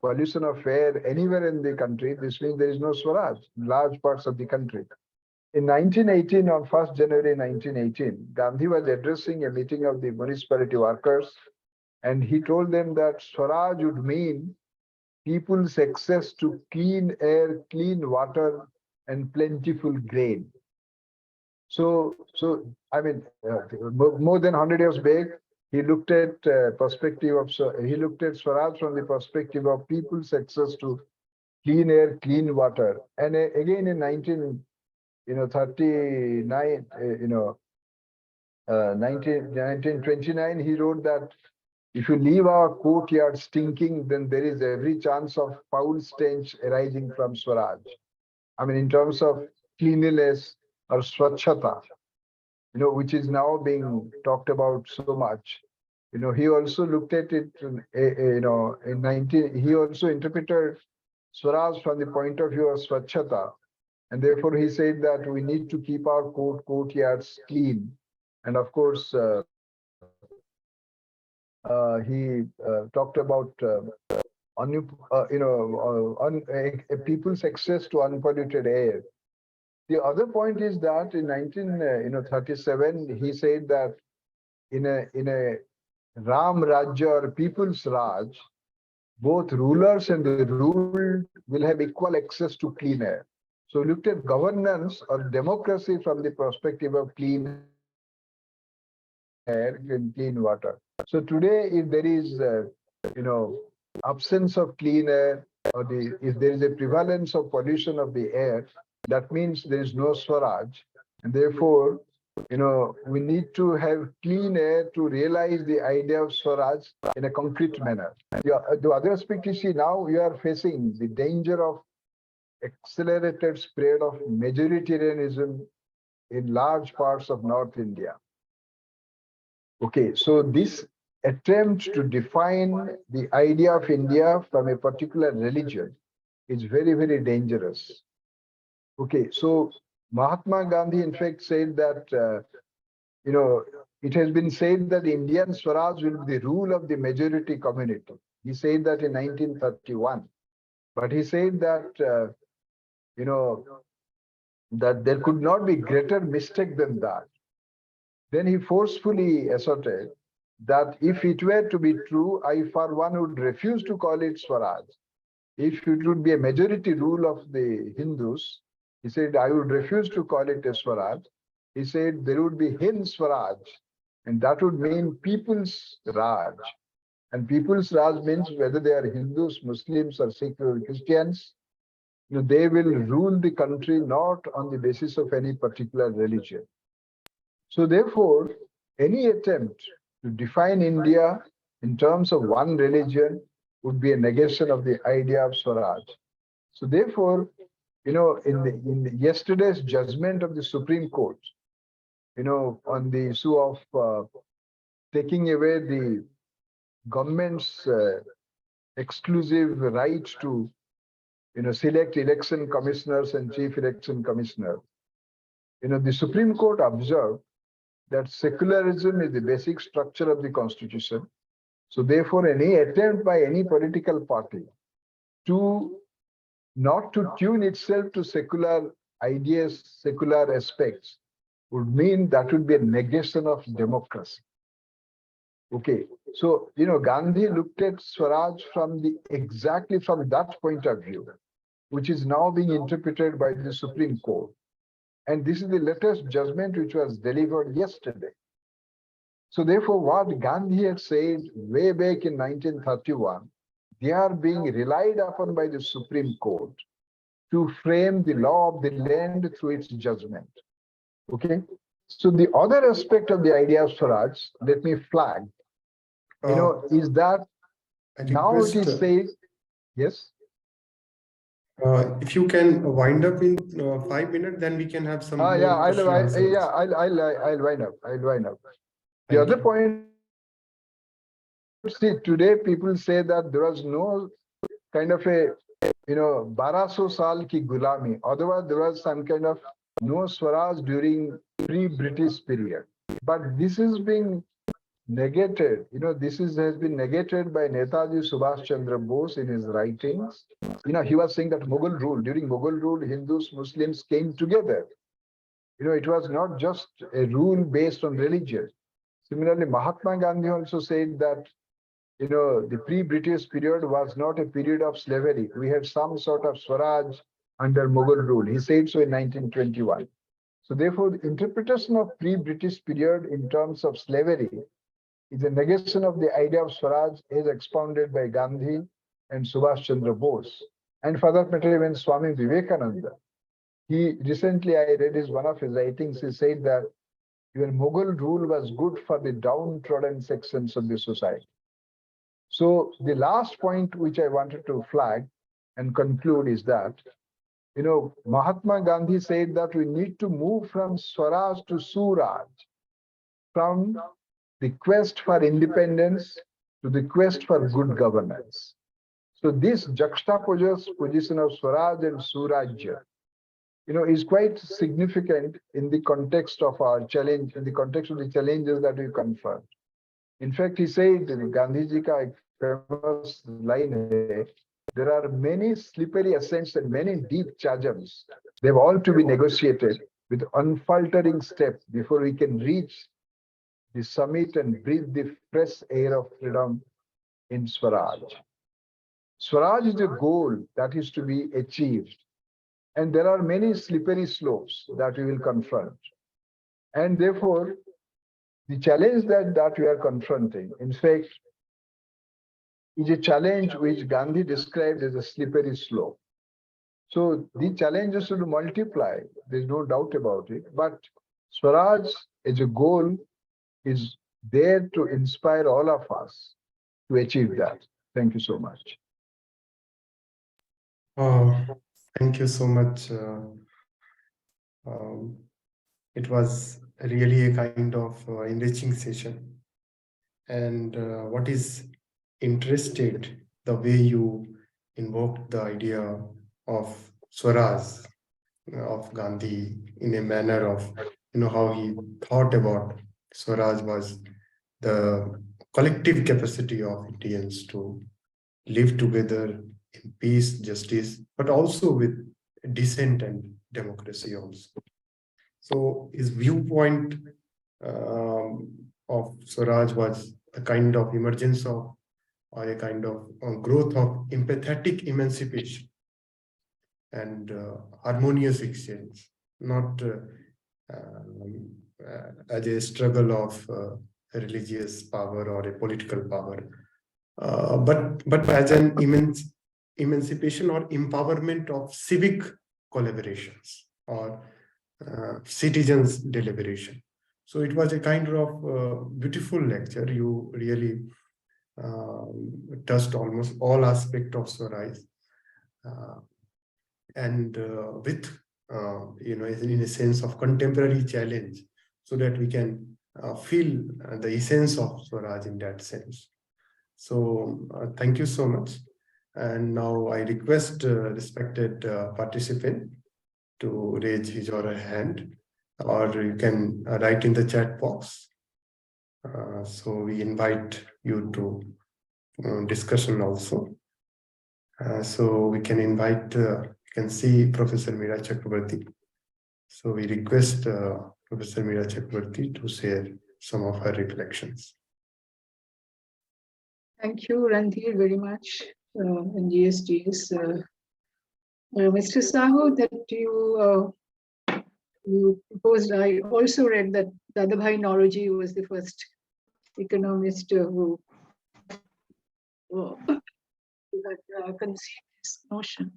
pollution of air anywhere in the country, this means there is no Swaraj in large parts of the country. In 1918, on 1st January 1918, Gandhi was addressing a meeting of the municipality workers, and he told them that Swaraj would mean people's access to clean air, clean water, and plentiful grain. So I mean, more than 100 years back, he looked at he looked at Swaraj from the perspective of people's access to clean air, clean water. And again in 1929, he wrote that if you leave our courtyard stinking, then there is every chance of foul stench arising from Swaraj. I mean, in terms of cleanliness or swachhata, which is now being talked about so much. He also looked at it, he also interpreted Swaraj from the point of view of swachhata. And therefore, he said that we need to keep our courtyards clean. And of course, he talked about people's access to unpolluted air. The other point is that in 1937, he said that in a Ram Rajya or People's Raj, both rulers and the ruled will have equal access to clean air. So we looked at governance or democracy from the perspective of clean air and clean water. So today, if there is, absence of clean air, or if there is a prevalence of pollution of the air, that means there is no Swaraj. And therefore, we need to have clean air to realize the idea of Swaraj in a concrete manner. The other aspect is, now we are facing the danger of accelerated spread of majoritarianism in large parts of North India. Okay, so this attempt to define the idea of India from a particular religion is very, very dangerous. Okay, so Mahatma Gandhi, in fact, said that, it has been said that Indian Swaraj will be the rule of the majority community. He said that in 1931. But he said that, that there could not be greater mistake than that. Then he forcefully asserted that if it were to be true, I for one would refuse to call it Swaraj. If it would be a majority rule of the Hindus, he said, I would refuse to call it a Swaraj. He said there would be Hind Swaraj, and that would mean People's Raj. And People's Raj means whether they are Hindus, Muslims, or Sikhs or Christians, they will rule the country not on the basis of any particular religion. So therefore, any attempt to define India in terms of one religion would be a negation of the idea of Swaraj. So therefore, in yesterday's judgment of the Supreme Court, on the issue of taking away the government's exclusive right to, select election commissioners and chief election commissioner, the Supreme Court observed that secularism is the basic structure of the Constitution. So therefore, any attempt by any political party to not to tune itself to secular ideas, secular aspects, would mean that would be a negation of democracy. Okay, so Gandhi looked at Swaraj from exactly from that point of view, which is now being interpreted by the Supreme Court. And this is the latest judgment which was delivered yesterday. So therefore, what Gandhi had said way back in 1931, they are being relied upon by the Supreme Court to frame the law of the land through its judgment. Okay, so the other aspect of the idea of Swaraj, let me flag, is that now it is said, yes. If you can wind up in 5 minutes, then we can have some more I'll wind up. The other point, see, today people say that there was no kind of a 1200 saal ki gulami. Otherwise, there was some kind of no Swaraj during pre-British period. But this is being negated. This has been negated by Netaji Subhash Chandra Bose in his writings. He was saying that during Mughal rule, Hindus, Muslims came together. It was not just a rule based on religion. Similarly, Mahatma Gandhi also said that the pre-British period was not a period of slavery. We had some sort of Swaraj under Mughal rule. He said so in 1921. So therefore, the interpretation of pre-British period in terms of slavery is a negation of the idea of Swaraj as expounded by Gandhi and Subhash Chandra Bose. And for that matter, even Swami Vivekananda. Recently I read one of his writings, he said that even Mughal rule was good for the downtrodden sections of the society. So the last point which I wanted to flag and conclude is that, Mahatma Gandhi said that we need to move from Swaraj to Suraj, from the quest for independence to the quest for good governance. So this juxtaposition of Swaraj and Surajya, is quite significant in the context of our challenge, in the context of the challenges that we confront. In fact, he said, Gandhiji ka ek famous line hai, there are many slippery ascents and many deep chasms. They have all to be negotiated with unfaltering step before we can reach the summit and breathe the fresh air of freedom in Swaraj. Swaraj is a goal that is to be achieved. And there are many slippery slopes that we will confront. And therefore, the challenge that we are confronting, in fact, is a challenge which Gandhi described as a slippery slope. So the challenges should multiply, there's no doubt about it. But Swaraj as a goal is there to inspire all of us to achieve that. Thank you so much. Thank you so much. It was really a kind of enriching session. And what is interested, the way you invoked the idea of Swaraj, of Gandhi, in a manner of, how he thought about Swaraj was the collective capacity of Indians to live together in peace, justice, but also with dissent and democracy also. So his viewpoint of Swaraj was a kind of emergence of, or a kind of growth of empathetic emancipation and harmonious exchange, not as a struggle of religious power or a political power, but as an emancipation or empowerment of civic collaborations or citizens' deliberation. So it was a kind of beautiful lecture. You really touched almost all aspects of Swaraj, and with in a sense of contemporary challenge, so that we can feel the essence of Swaraj in that sense. So thank you so much. And now I request respected participant to raise his or her hand or you can write in the chat box. So we invite you to discussion also. So we can invite, you can see Professor Meera Chakrabarti. So we request Professor Meera Chakrabarti to share some of her reflections. Thank you, Randhir, very much, and GSDS. Mr. Sahu, that you proposed, I also read that Dadabhai Naoroji was the first economist who had conceived this notion.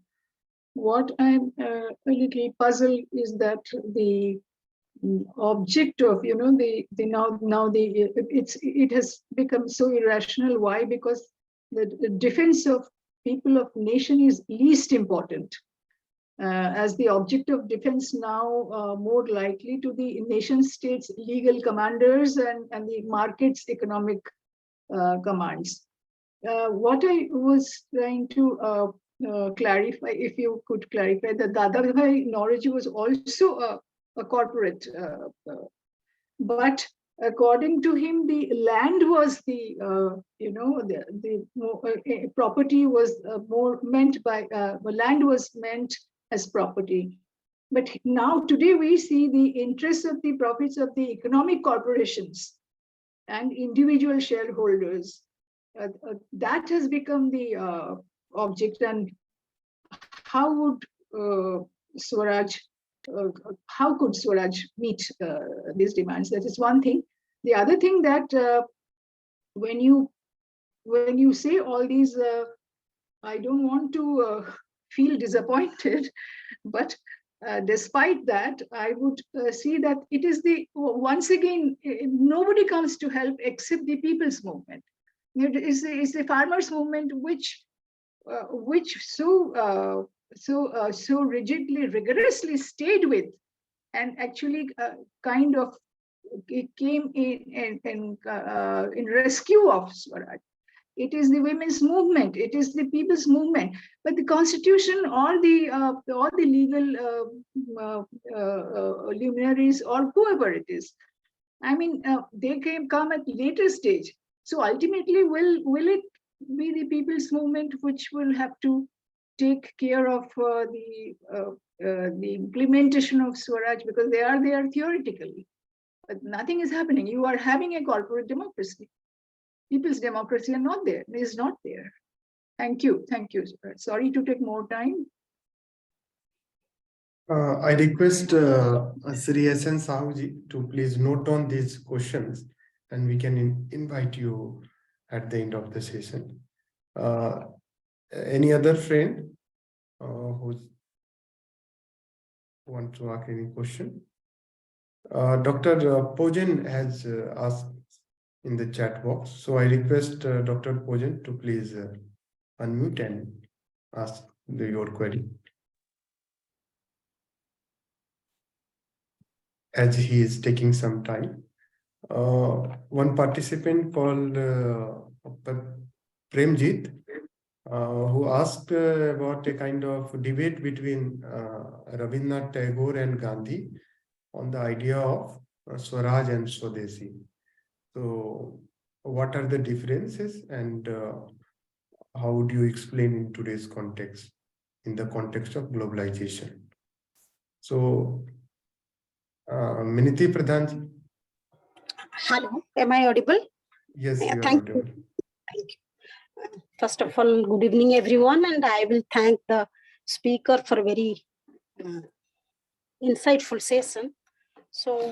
What I'm a little puzzled is that the object of it has become so irrational. Why? Because the defense of people of nation is least important, as the object of defense now more likely to the nation states legal commanders and the market's economic commands. What I was trying to clarify, if you could clarify, that Dadabhai Naoroji was also a corporate, but according to him, the land was the property was more meant by land was meant as property. But now today we see the interests of the profits of the economic corporations and individual shareholders. That has become the object. And how would Swaraj? How could Swaraj meet these demands? That is one thing. The other thing that when you say all these, I don't want to feel disappointed, but despite that, I would see that it is once again, nobody comes to help except the people's movement. It's the farmers' movement which so rigidly, rigorously stayed with, and actually kind of it came in rescue of Swaraj. It is the women's movement, it is the people's movement, but the constitution or the legal luminaries or whoever it is, I mean, they come at later stage. So ultimately, will it be the people's movement which will have to take care of the implementation of Swaraj, because they are there theoretically, but nothing is happening. You are having a corporate democracy. People's democracy are not there. It is not there. Thank you. Thank you. Sorry to take more time. I request Shri S N Sahu ji to please note on these questions, and we can invite you at the end of the session. Any other friend who want to ask any question? Dr. Pojan has asked in the chat box, so I request Dr. Pojan to please unmute and ask your query, as he is taking some time. One participant called Premjit, who asked about a kind of debate between Rabindranath Tagore and Gandhi on the idea of Swaraj and Swadeshi. So what are the differences, and how would you explain in today's context, in the context of globalization? So Miniti Pradhan. Hello, am I audible? Yes, you are thank audible. you. Thank you. First of all, good evening, everyone, and I will thank the speaker for a very insightful session. So,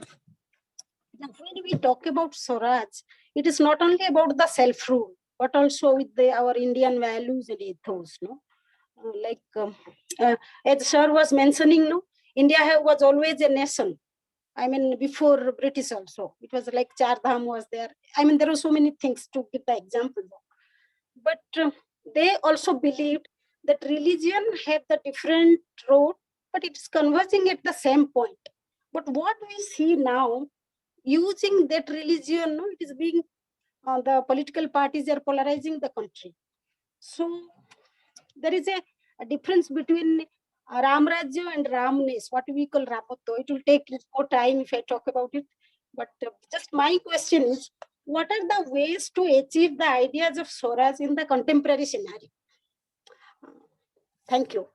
when we talk about Swaraj, it is not only about the self-rule, but also with our Indian values and ethos. No, as Sir was mentioning, no, India was always a nation. I mean, before British also, it was like Char Dham was there. I mean, there were so many things to give the example of. But they also believed that religion had the different road, but it is converging at the same point. But what we see now, using that religion, it is being, the political parties are polarizing the country. So there is a difference between Ramrajya and Ramness, what we call Ramatto. It will take more time if I talk about it. But just my question is, what are the ways to achieve the ideas of Swaraj in the contemporary scenario? Thank you.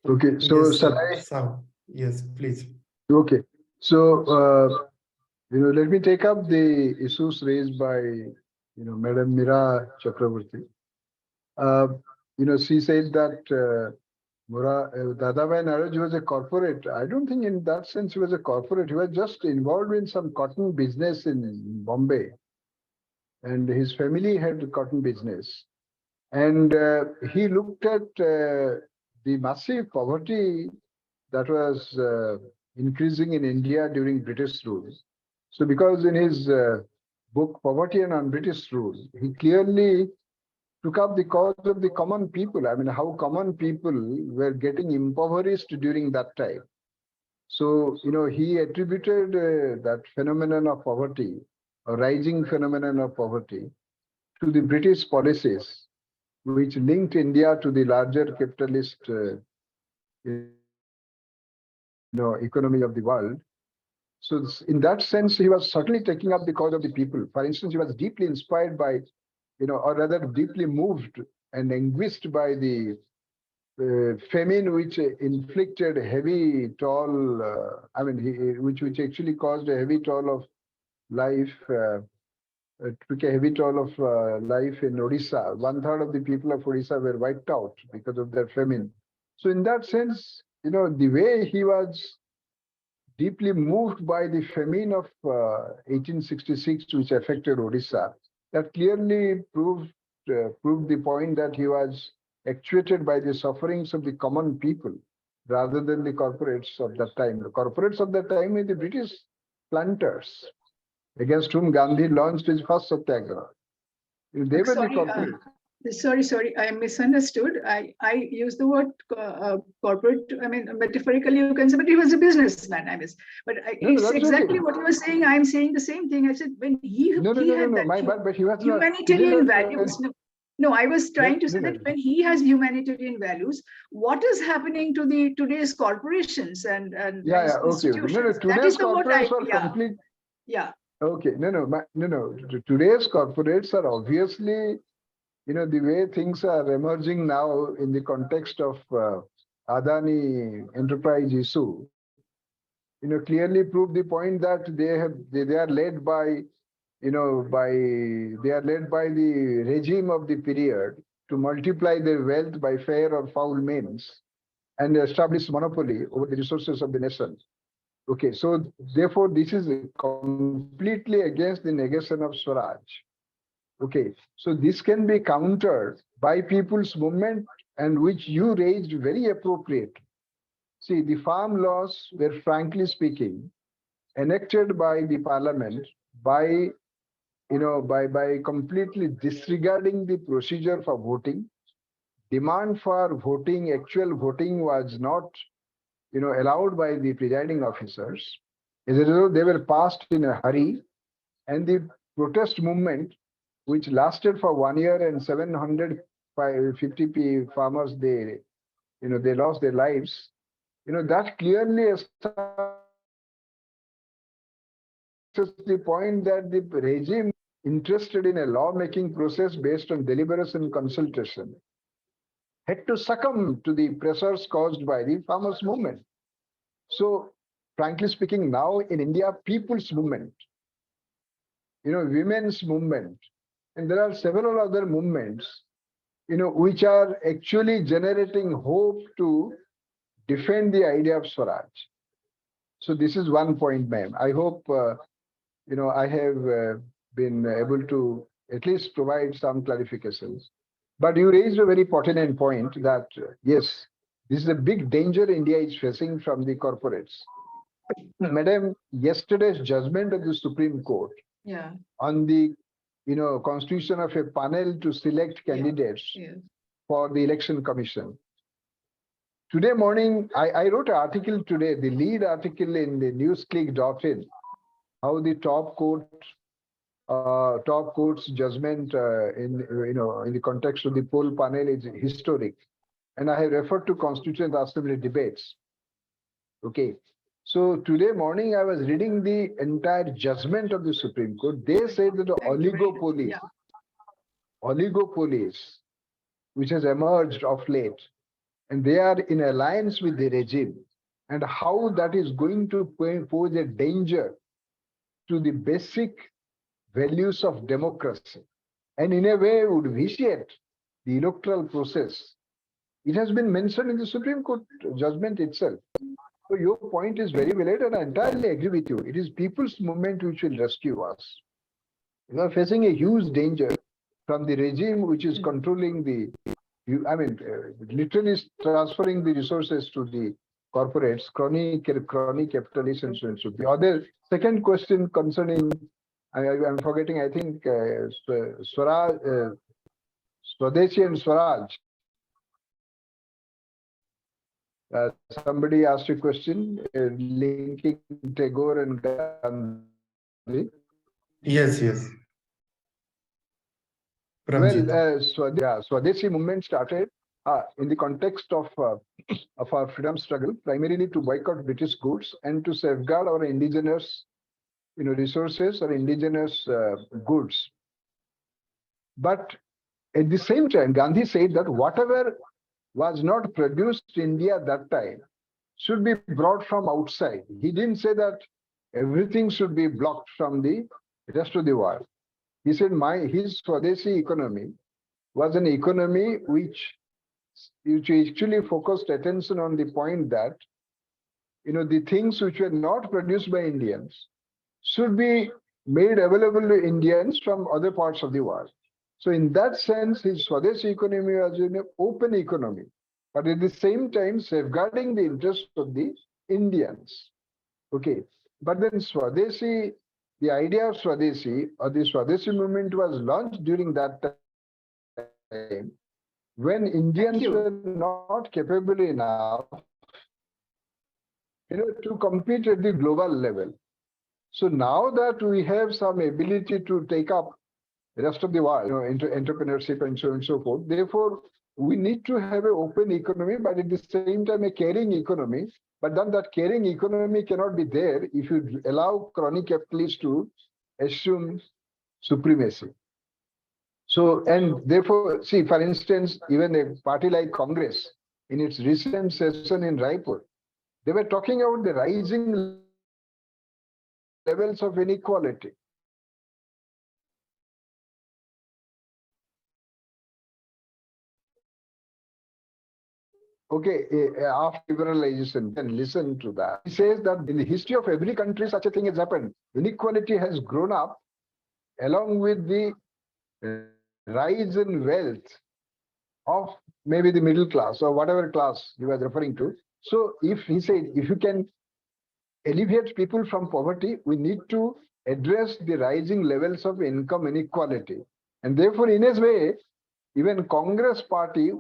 Okay, so Yes, shall I? Sahu. Yes, please. Okay, so let me take up the issues raised by Madam Mira Chakraborty. She said that Dadabhai Naroji was a corporate. I don't think in that sense he was a corporate. He was just involved in some cotton business in Bombay, and his family had cotton business. And he looked at the massive poverty that was increasing in India during British rule. So because in his book, Poverty and Un-British Rule, he clearly took up the cause of the common people. I mean, how common people were getting impoverished during that time. So, he attributed that phenomenon of poverty, a rising phenomenon of poverty, to the British policies, which linked India to the larger capitalist economy of the world. So in that sense, he was certainly taking up the cause of the people. For instance, he was deeply inspired by, or rather deeply moved and anguished by the famine, which inflicted heavy toll, which actually caused a heavy toll of life, took a heavy toll of life in Odisha. 1/3 of the people of Odisha were wiped out because of their famine. So in that sense, the way he was deeply moved by the famine of 1866, which affected Odisha, that clearly proved the point that he was actuated by the sufferings of the common people rather than the corporates of that time. The corporates of that time were the British planters against whom Gandhi launched his first satyagraha. They were the corporates. Sorry, I misunderstood. I used the word corporate. I mean, metaphorically, you can say, but he was a businessman. It's exactly okay. what you were saying. I'm saying the same thing. I said when he had that my bad, but he was humanitarian values. No, I was trying to say that when he has humanitarian values, what is happening to the today's corporations and institutions? That is the corporates were complete. Yeah. Okay, no. Today's corporates are obviously, the way things are emerging now in the context of Adani enterprise issue, clearly prove the point that they are led by, they are led by the regime of the period to multiply their wealth by fair or foul means and establish monopoly over the resources of the nation. Okay, so therefore this is completely against the negation of Swaraj. Okay, so this can be countered by people's movement, and which you raised very appropriate. See, the farm laws were, frankly speaking, enacted by the parliament by completely disregarding the procedure for voting. Demand for voting, actual voting, was not allowed by the presiding officers. As a result, they were passed in a hurry, and the protest movement, which lasted for 1 year, and 750 farmers, they lost their lives. That clearly establishes the point that the regime interested in a lawmaking process based on deliberation and consultation had to succumb to the pressures caused by the farmers' movement. So, frankly speaking, now in India, people's movement, women's movement, and there are several other movements, which are actually generating hope to defend the idea of Swaraj. So this is one point, ma'am. I hope, I have been able to at least provide some clarifications. But you raised a very pertinent point that, yes, this is a big danger India is facing from the corporates. Madam, yesterday's judgment of the Supreme Court on the constitution of a panel to select candidates for the election commission. Today morning, I wrote an article today, the lead article in the newsclick.in, how the top court's judgment in the context of the poll panel is historic. and I have referred to Constituent Assembly debates. Okay. So today morning, I was reading the entire judgment of the Supreme Court. They said that the oligopolies, which has emerged of late, and they are in alliance with the regime, and how that is going to pose a danger to the basic values of democracy, and in a way would vitiate the electoral process. It has been mentioned in the Supreme Court judgment itself. So your point is very valid, and I entirely agree with you. It is people's movement which will rescue us. We are facing a huge danger from the regime which is controlling the, literally transferring the resources to the corporates, crony capitalists, and so on. So the other second question concerning, I'm forgetting, I think Swaraj, Swadeshi and Swaraj. Somebody asked a question linking Tagore and Gandhi. Yes. Well, Swadeshi movement started in the context of our freedom struggle, primarily to boycott British goods and to safeguard our indigenous, resources or indigenous goods. But at the same time, Gandhi said that whatever was not produced in India at that time should be brought from outside. He didn't say that everything should be blocked from the rest of the world. He said his Swadeshi economy was an economy which actually focused attention on the point that, the things which were not produced by Indians should be made available to Indians from other parts of the world. So in that sense, his Swadeshi economy was an open economy, but at the same time safeguarding the interests of the Indians. Okay, but then Swadeshi, the idea of Swadeshi or the Swadeshi movement was launched during that time when Indians were not capable enough, to compete at the global level. So now that we have some ability to take up the rest of the world, entrepreneurship and so on and so forth, therefore we need to have an open economy, but at the same time a caring economy. But then that caring economy cannot be there if you allow crony capitalists to assume supremacy. So, and therefore, see, for instance, even a party like Congress, in its recent session in Raipur, they were talking about the rising levels of inequality. Okay, after liberalization, then listen to that. He says that in the history of every country, such a thing has happened. Inequality has grown up along with the rise in wealth of maybe the middle class or whatever class you were referring to. So if he said, if you can alleviate people from poverty, we need to address the rising levels of income inequality. And therefore, in a way, even Congress party,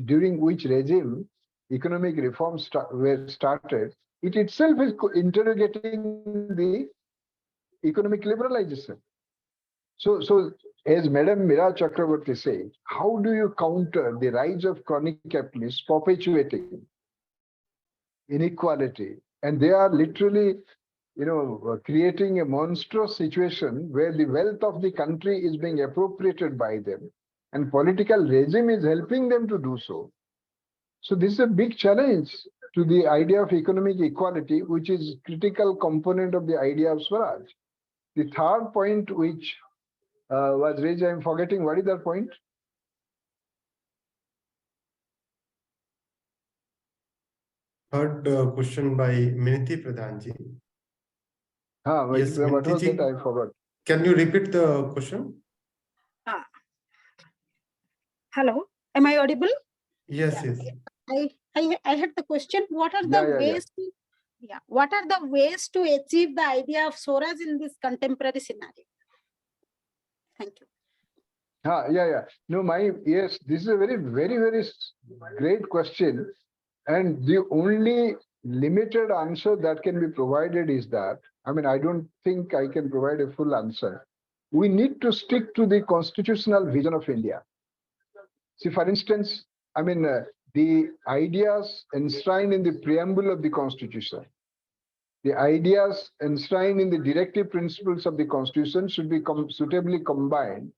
during which regime economic reforms were started, it itself is interrogating the economic liberalization. So as Madam Mira Chakraborty said, how do you counter the rise of chronic capitalists perpetuating inequality? And they are literally, creating a monstrous situation where the wealth of the country is being appropriated by them, and political regime is helping them to do so. So this is a big challenge to the idea of economic equality, which is critical component of the idea of Swaraj. The third point which was raised, I'm forgetting, what is that point? Third question by Miniti Pradhanji. Yes, what was that? I forgot. Can you repeat the question? Hello, am I audible? Yes. I had the question. What are the ways to, what are the ways to achieve the idea of Swaraj in this contemporary scenario? Thank you. No, yes, this is a very, very, very great question. And the only limited answer that can be provided is that, I don't think I can provide a full answer. We need to stick to the constitutional vision of India. See, for instance, I mean, the ideas enshrined in the preamble of the Constitution, the ideas enshrined in the directive principles of the Constitution should be suitably combined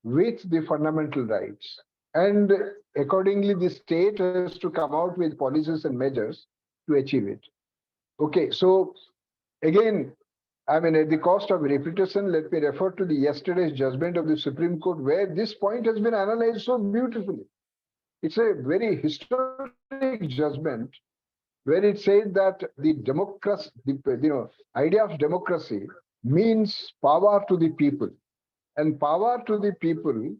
with the fundamental rights. And accordingly, the state has to come out with policies and measures to achieve it. Okay, so again, I mean, at the cost of repetition, let me refer to the yesterday's judgment of the Supreme Court, where this point has been analyzed so beautifully. It's a very historic judgment where it says that the democracy, idea of democracy means power to the people, and power to the people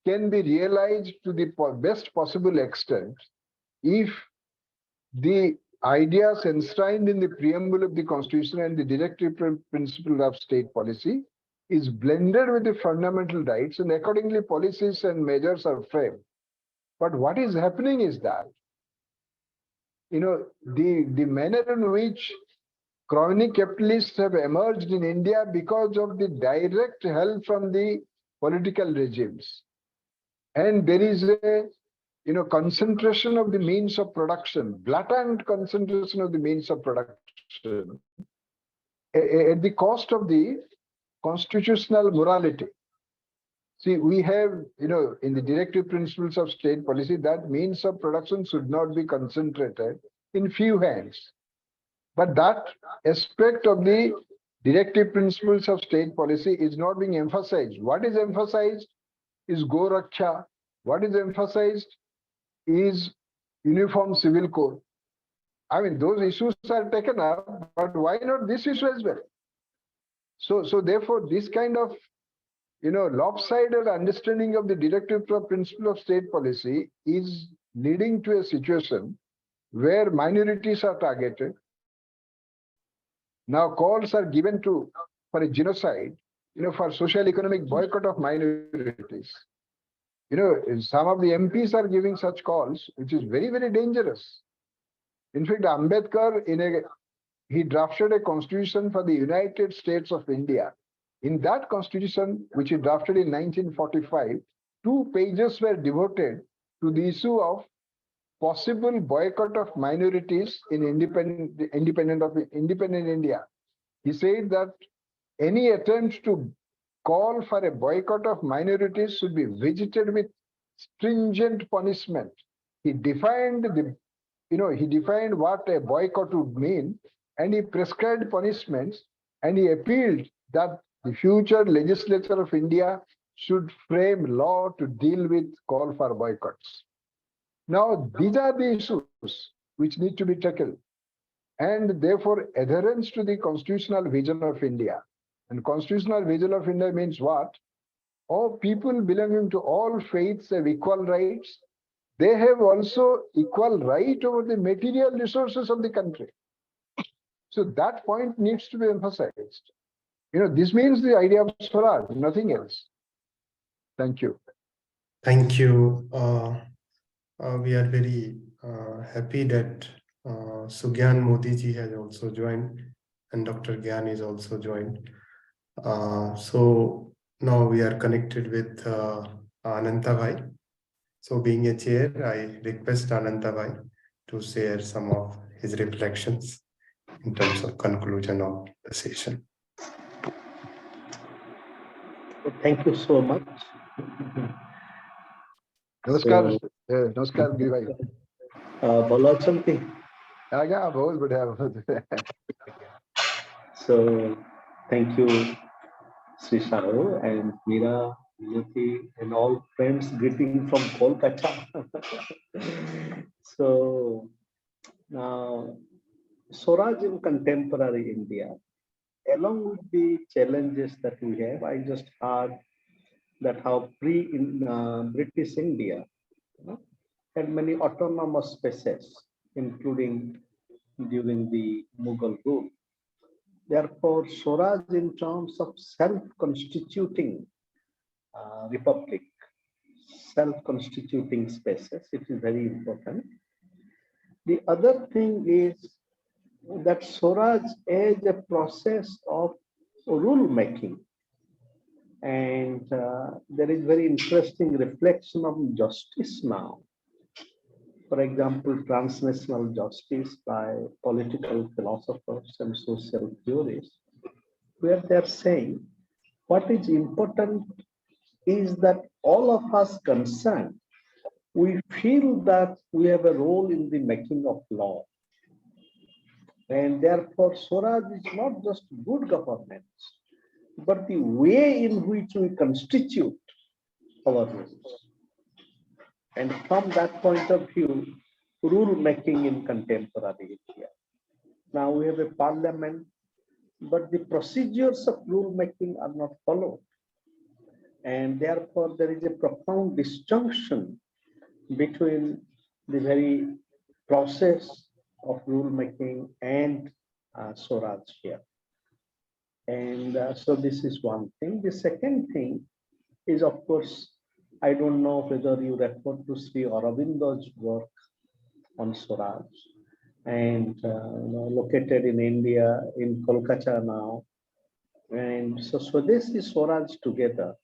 can be realized to the best possible extent if the ideas enshrined in the preamble of the Constitution and the directive principle of state policy is blended with the fundamental rights, and accordingly policies and measures are framed. But what is happening is that, the manner in which crony capitalists have emerged in India because of the direct help from the political regimes. And there is a concentration of the means of production, blatant concentration of the means of production at the cost of the constitutional morality. See, we have, in the directive principles of state policy, that means of production should not be concentrated in few hands. But that aspect of the directive principles of state policy is not being emphasized. What is emphasized is Go Raksha. What is emphasized is Uniform Civil Code. I mean, those issues are taken up, but why not this issue as well? So therefore, this kind of lopsided understanding of the directive principle of state policy is leading to a situation where minorities are targeted. Now calls are given for a genocide, for social economic boycott of minorities. Some of the MPs are giving such calls, which is very, very dangerous. In fact, Ambedkar, he drafted a constitution for the United States of India. In that constitution, which he drafted in 1945, 2 pages were devoted to the issue of possible boycott of minorities in independent India. He said that any attempt to call for a boycott of minorities should be visited with stringent punishment. He defined what a boycott would mean, and he prescribed punishments, and he appealed that the future legislature of India should frame law to deal with call for boycotts. Now, these are the issues which need to be tackled, and therefore adherence to the constitutional vision of India. And constitutional vision of India means what? All people belonging to all faiths have equal rights. They have also equal right over the material resources of the country. So that point needs to be emphasized. This means the idea of Swaraj, nothing else. Thank you. Thank you. We are very happy that Sugyan Modi ji has also joined, and Dr. Gyan is also joined. So now we are connected with Ananta Bhai. So being a chair, I request Ananta Bhai to share some of his reflections in terms of conclusion of the session. Thank you so much. Namaskar, Namaskar, Giri bhai. Bolo something. Yeah, बहुत बढ़िया. So thank you, Shri Sahu and Meera, Growthy, and all friends greeting from Kolkata. So now, Swaraj in contemporary India, along with the challenges that we have, I just heard that how British India had many autonomous spaces, including during the Mughal rule. Therefore, Swaraj in terms of self-constituting republic, self-constituting spaces, it is very important. The other thing is that Swaraj is a process of rule making. And there is very interesting reflection of justice now. For example, transnational justice by political philosophers and social theorists, where they're saying what is important is that all of us concerned, we feel that we have a role in the making of law. And therefore, Swaraj is not just good governance, but the way in which we constitute our rules. And from that point of view, rule making in contemporary India. Now we have a parliament, but the procedures of rule making are not followed. And therefore, there is a profound disjunction between the very process of rule making and Swaraj here. And so this is one thing. The second thing is, of course, I don't know whether you refer to Sri Aurobindo's work on Swaraj, and located in India, in Kolkata now. And so Swadeshi Swaraj together.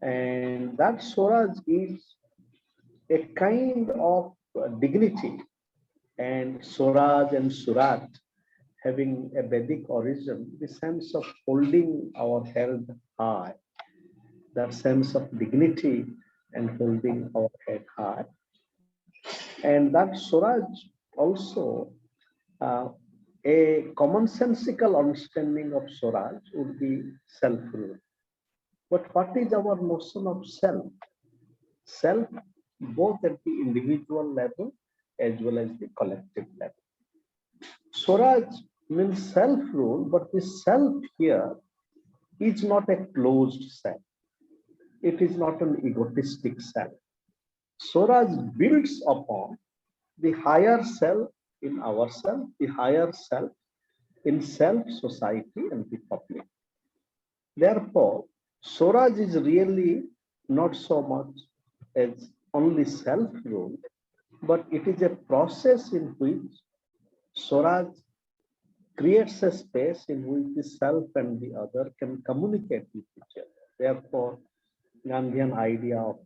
And that Swaraj is a kind of dignity, and Swaraj and Surat having a Vedic origin, the sense of holding our head high, that sense of dignity and holding our head high. And that Swaraj also, a commonsensical understanding of Swaraj would be self-rule. But what is our notion of self? Self, both at the individual level as well as the collective level. Swaraj means self-rule, but the self here is not a closed self. It is not an egotistic self. Swaraj builds upon the higher self in ourselves, the higher self in self, society, and the public. Therefore, Swaraj is really not so much as only self-rule, but it is a process in which Swaraj creates a space in which the self and the other can communicate with each other. Therefore, Gandhian idea of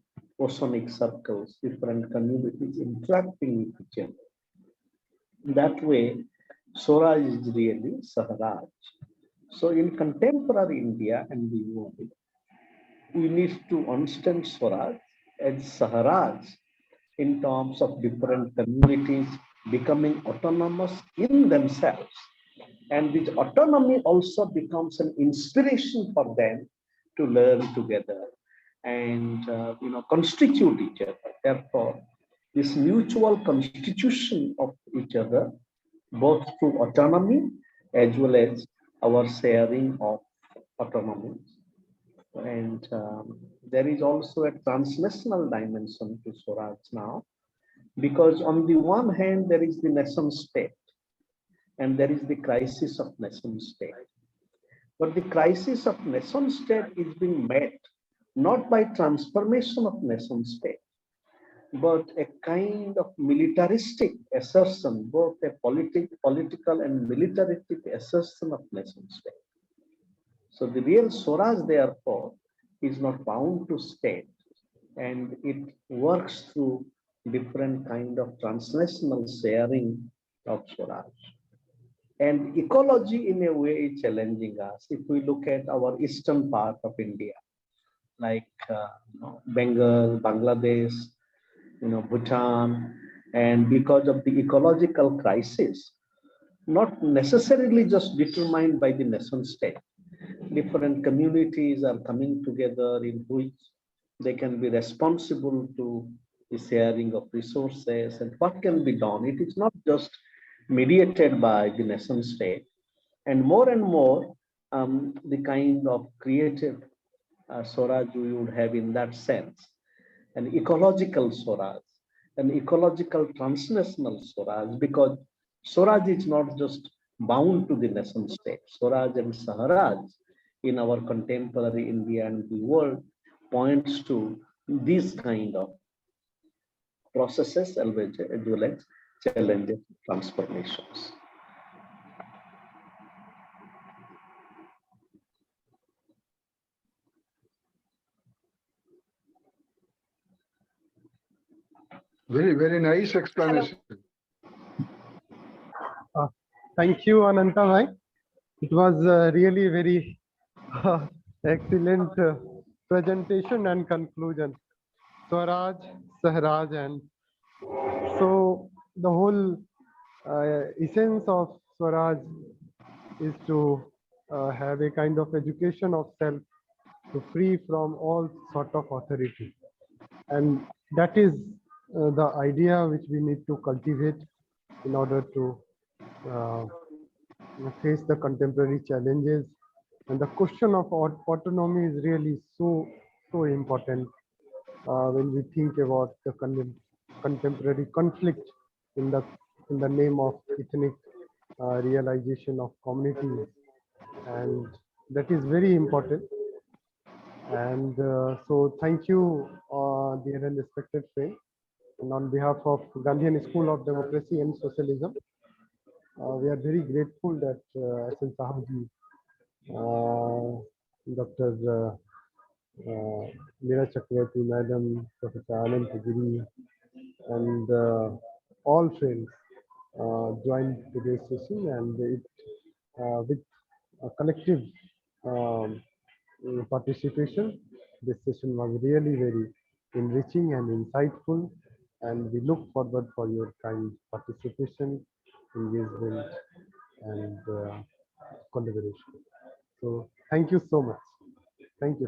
oceanic circles, different communities interacting with each other. That way, Swaraj is really Saharaj. So in contemporary India and the world, we need to understand Swaraj as Saharaj in terms of different communities becoming autonomous in themselves. And this autonomy also becomes an inspiration for them to learn together and constitute each other. Therefore, this mutual constitution of each other, both through autonomy as well as our sharing of autonomy. And there is also a transnational dimension to Swaraj now, because on the one hand, there is the nation state, and there is the crisis of nation state. But the crisis of nation state is being met not by transformation of nation state, but a kind of militaristic assertion, both a political and militaristic assertion of nation state. So the real Swaraj, therefore, is not bound to state, and it works through different kind of transnational sharing of Swaraj. And ecology in a way is challenging us. If we look at our eastern part of India, like Bengal, Bangladesh, Bhutan, and because of the ecological crisis, not necessarily just determined by the nation state, different communities are coming together in which they can be responsible to the sharing of resources and what can be done. It is not just mediated by the nation state, and more the kind of creative Swaraj we would have in that sense, an ecological Swaraj, an ecological transnational Swaraj, because Swaraj is not just bound to the nation state. Swaraj and Saharaj in our contemporary India and the world points to these kind of processes as well as challenges, transformations. Very, very nice explanation. Thank you, Ananta bhai. It was really very excellent presentation and conclusion. Swaraj, Sahraj, and so the whole essence of Swaraj is to have a kind of education of self to free from all sort of authority. And that is the idea which we need to cultivate in order to face the contemporary challenges. And the question of autonomy is really so important when we think about the contemporary conflict in the name of ethnic realization of communities, and that is very important. And so thank you, dear and respected friends. And on behalf of Gandhian School of Democracy and Socialism, we are very grateful that S N Sahu ji, Dr. Meera Chakravarti Madam, Professor Ananta, Giri, and all friends joined today's session, and it with a collective participation, this session was really very enriching and insightful, and we look forward for your kind participation, engagement, and collaboration. So thank you so much. Thank you.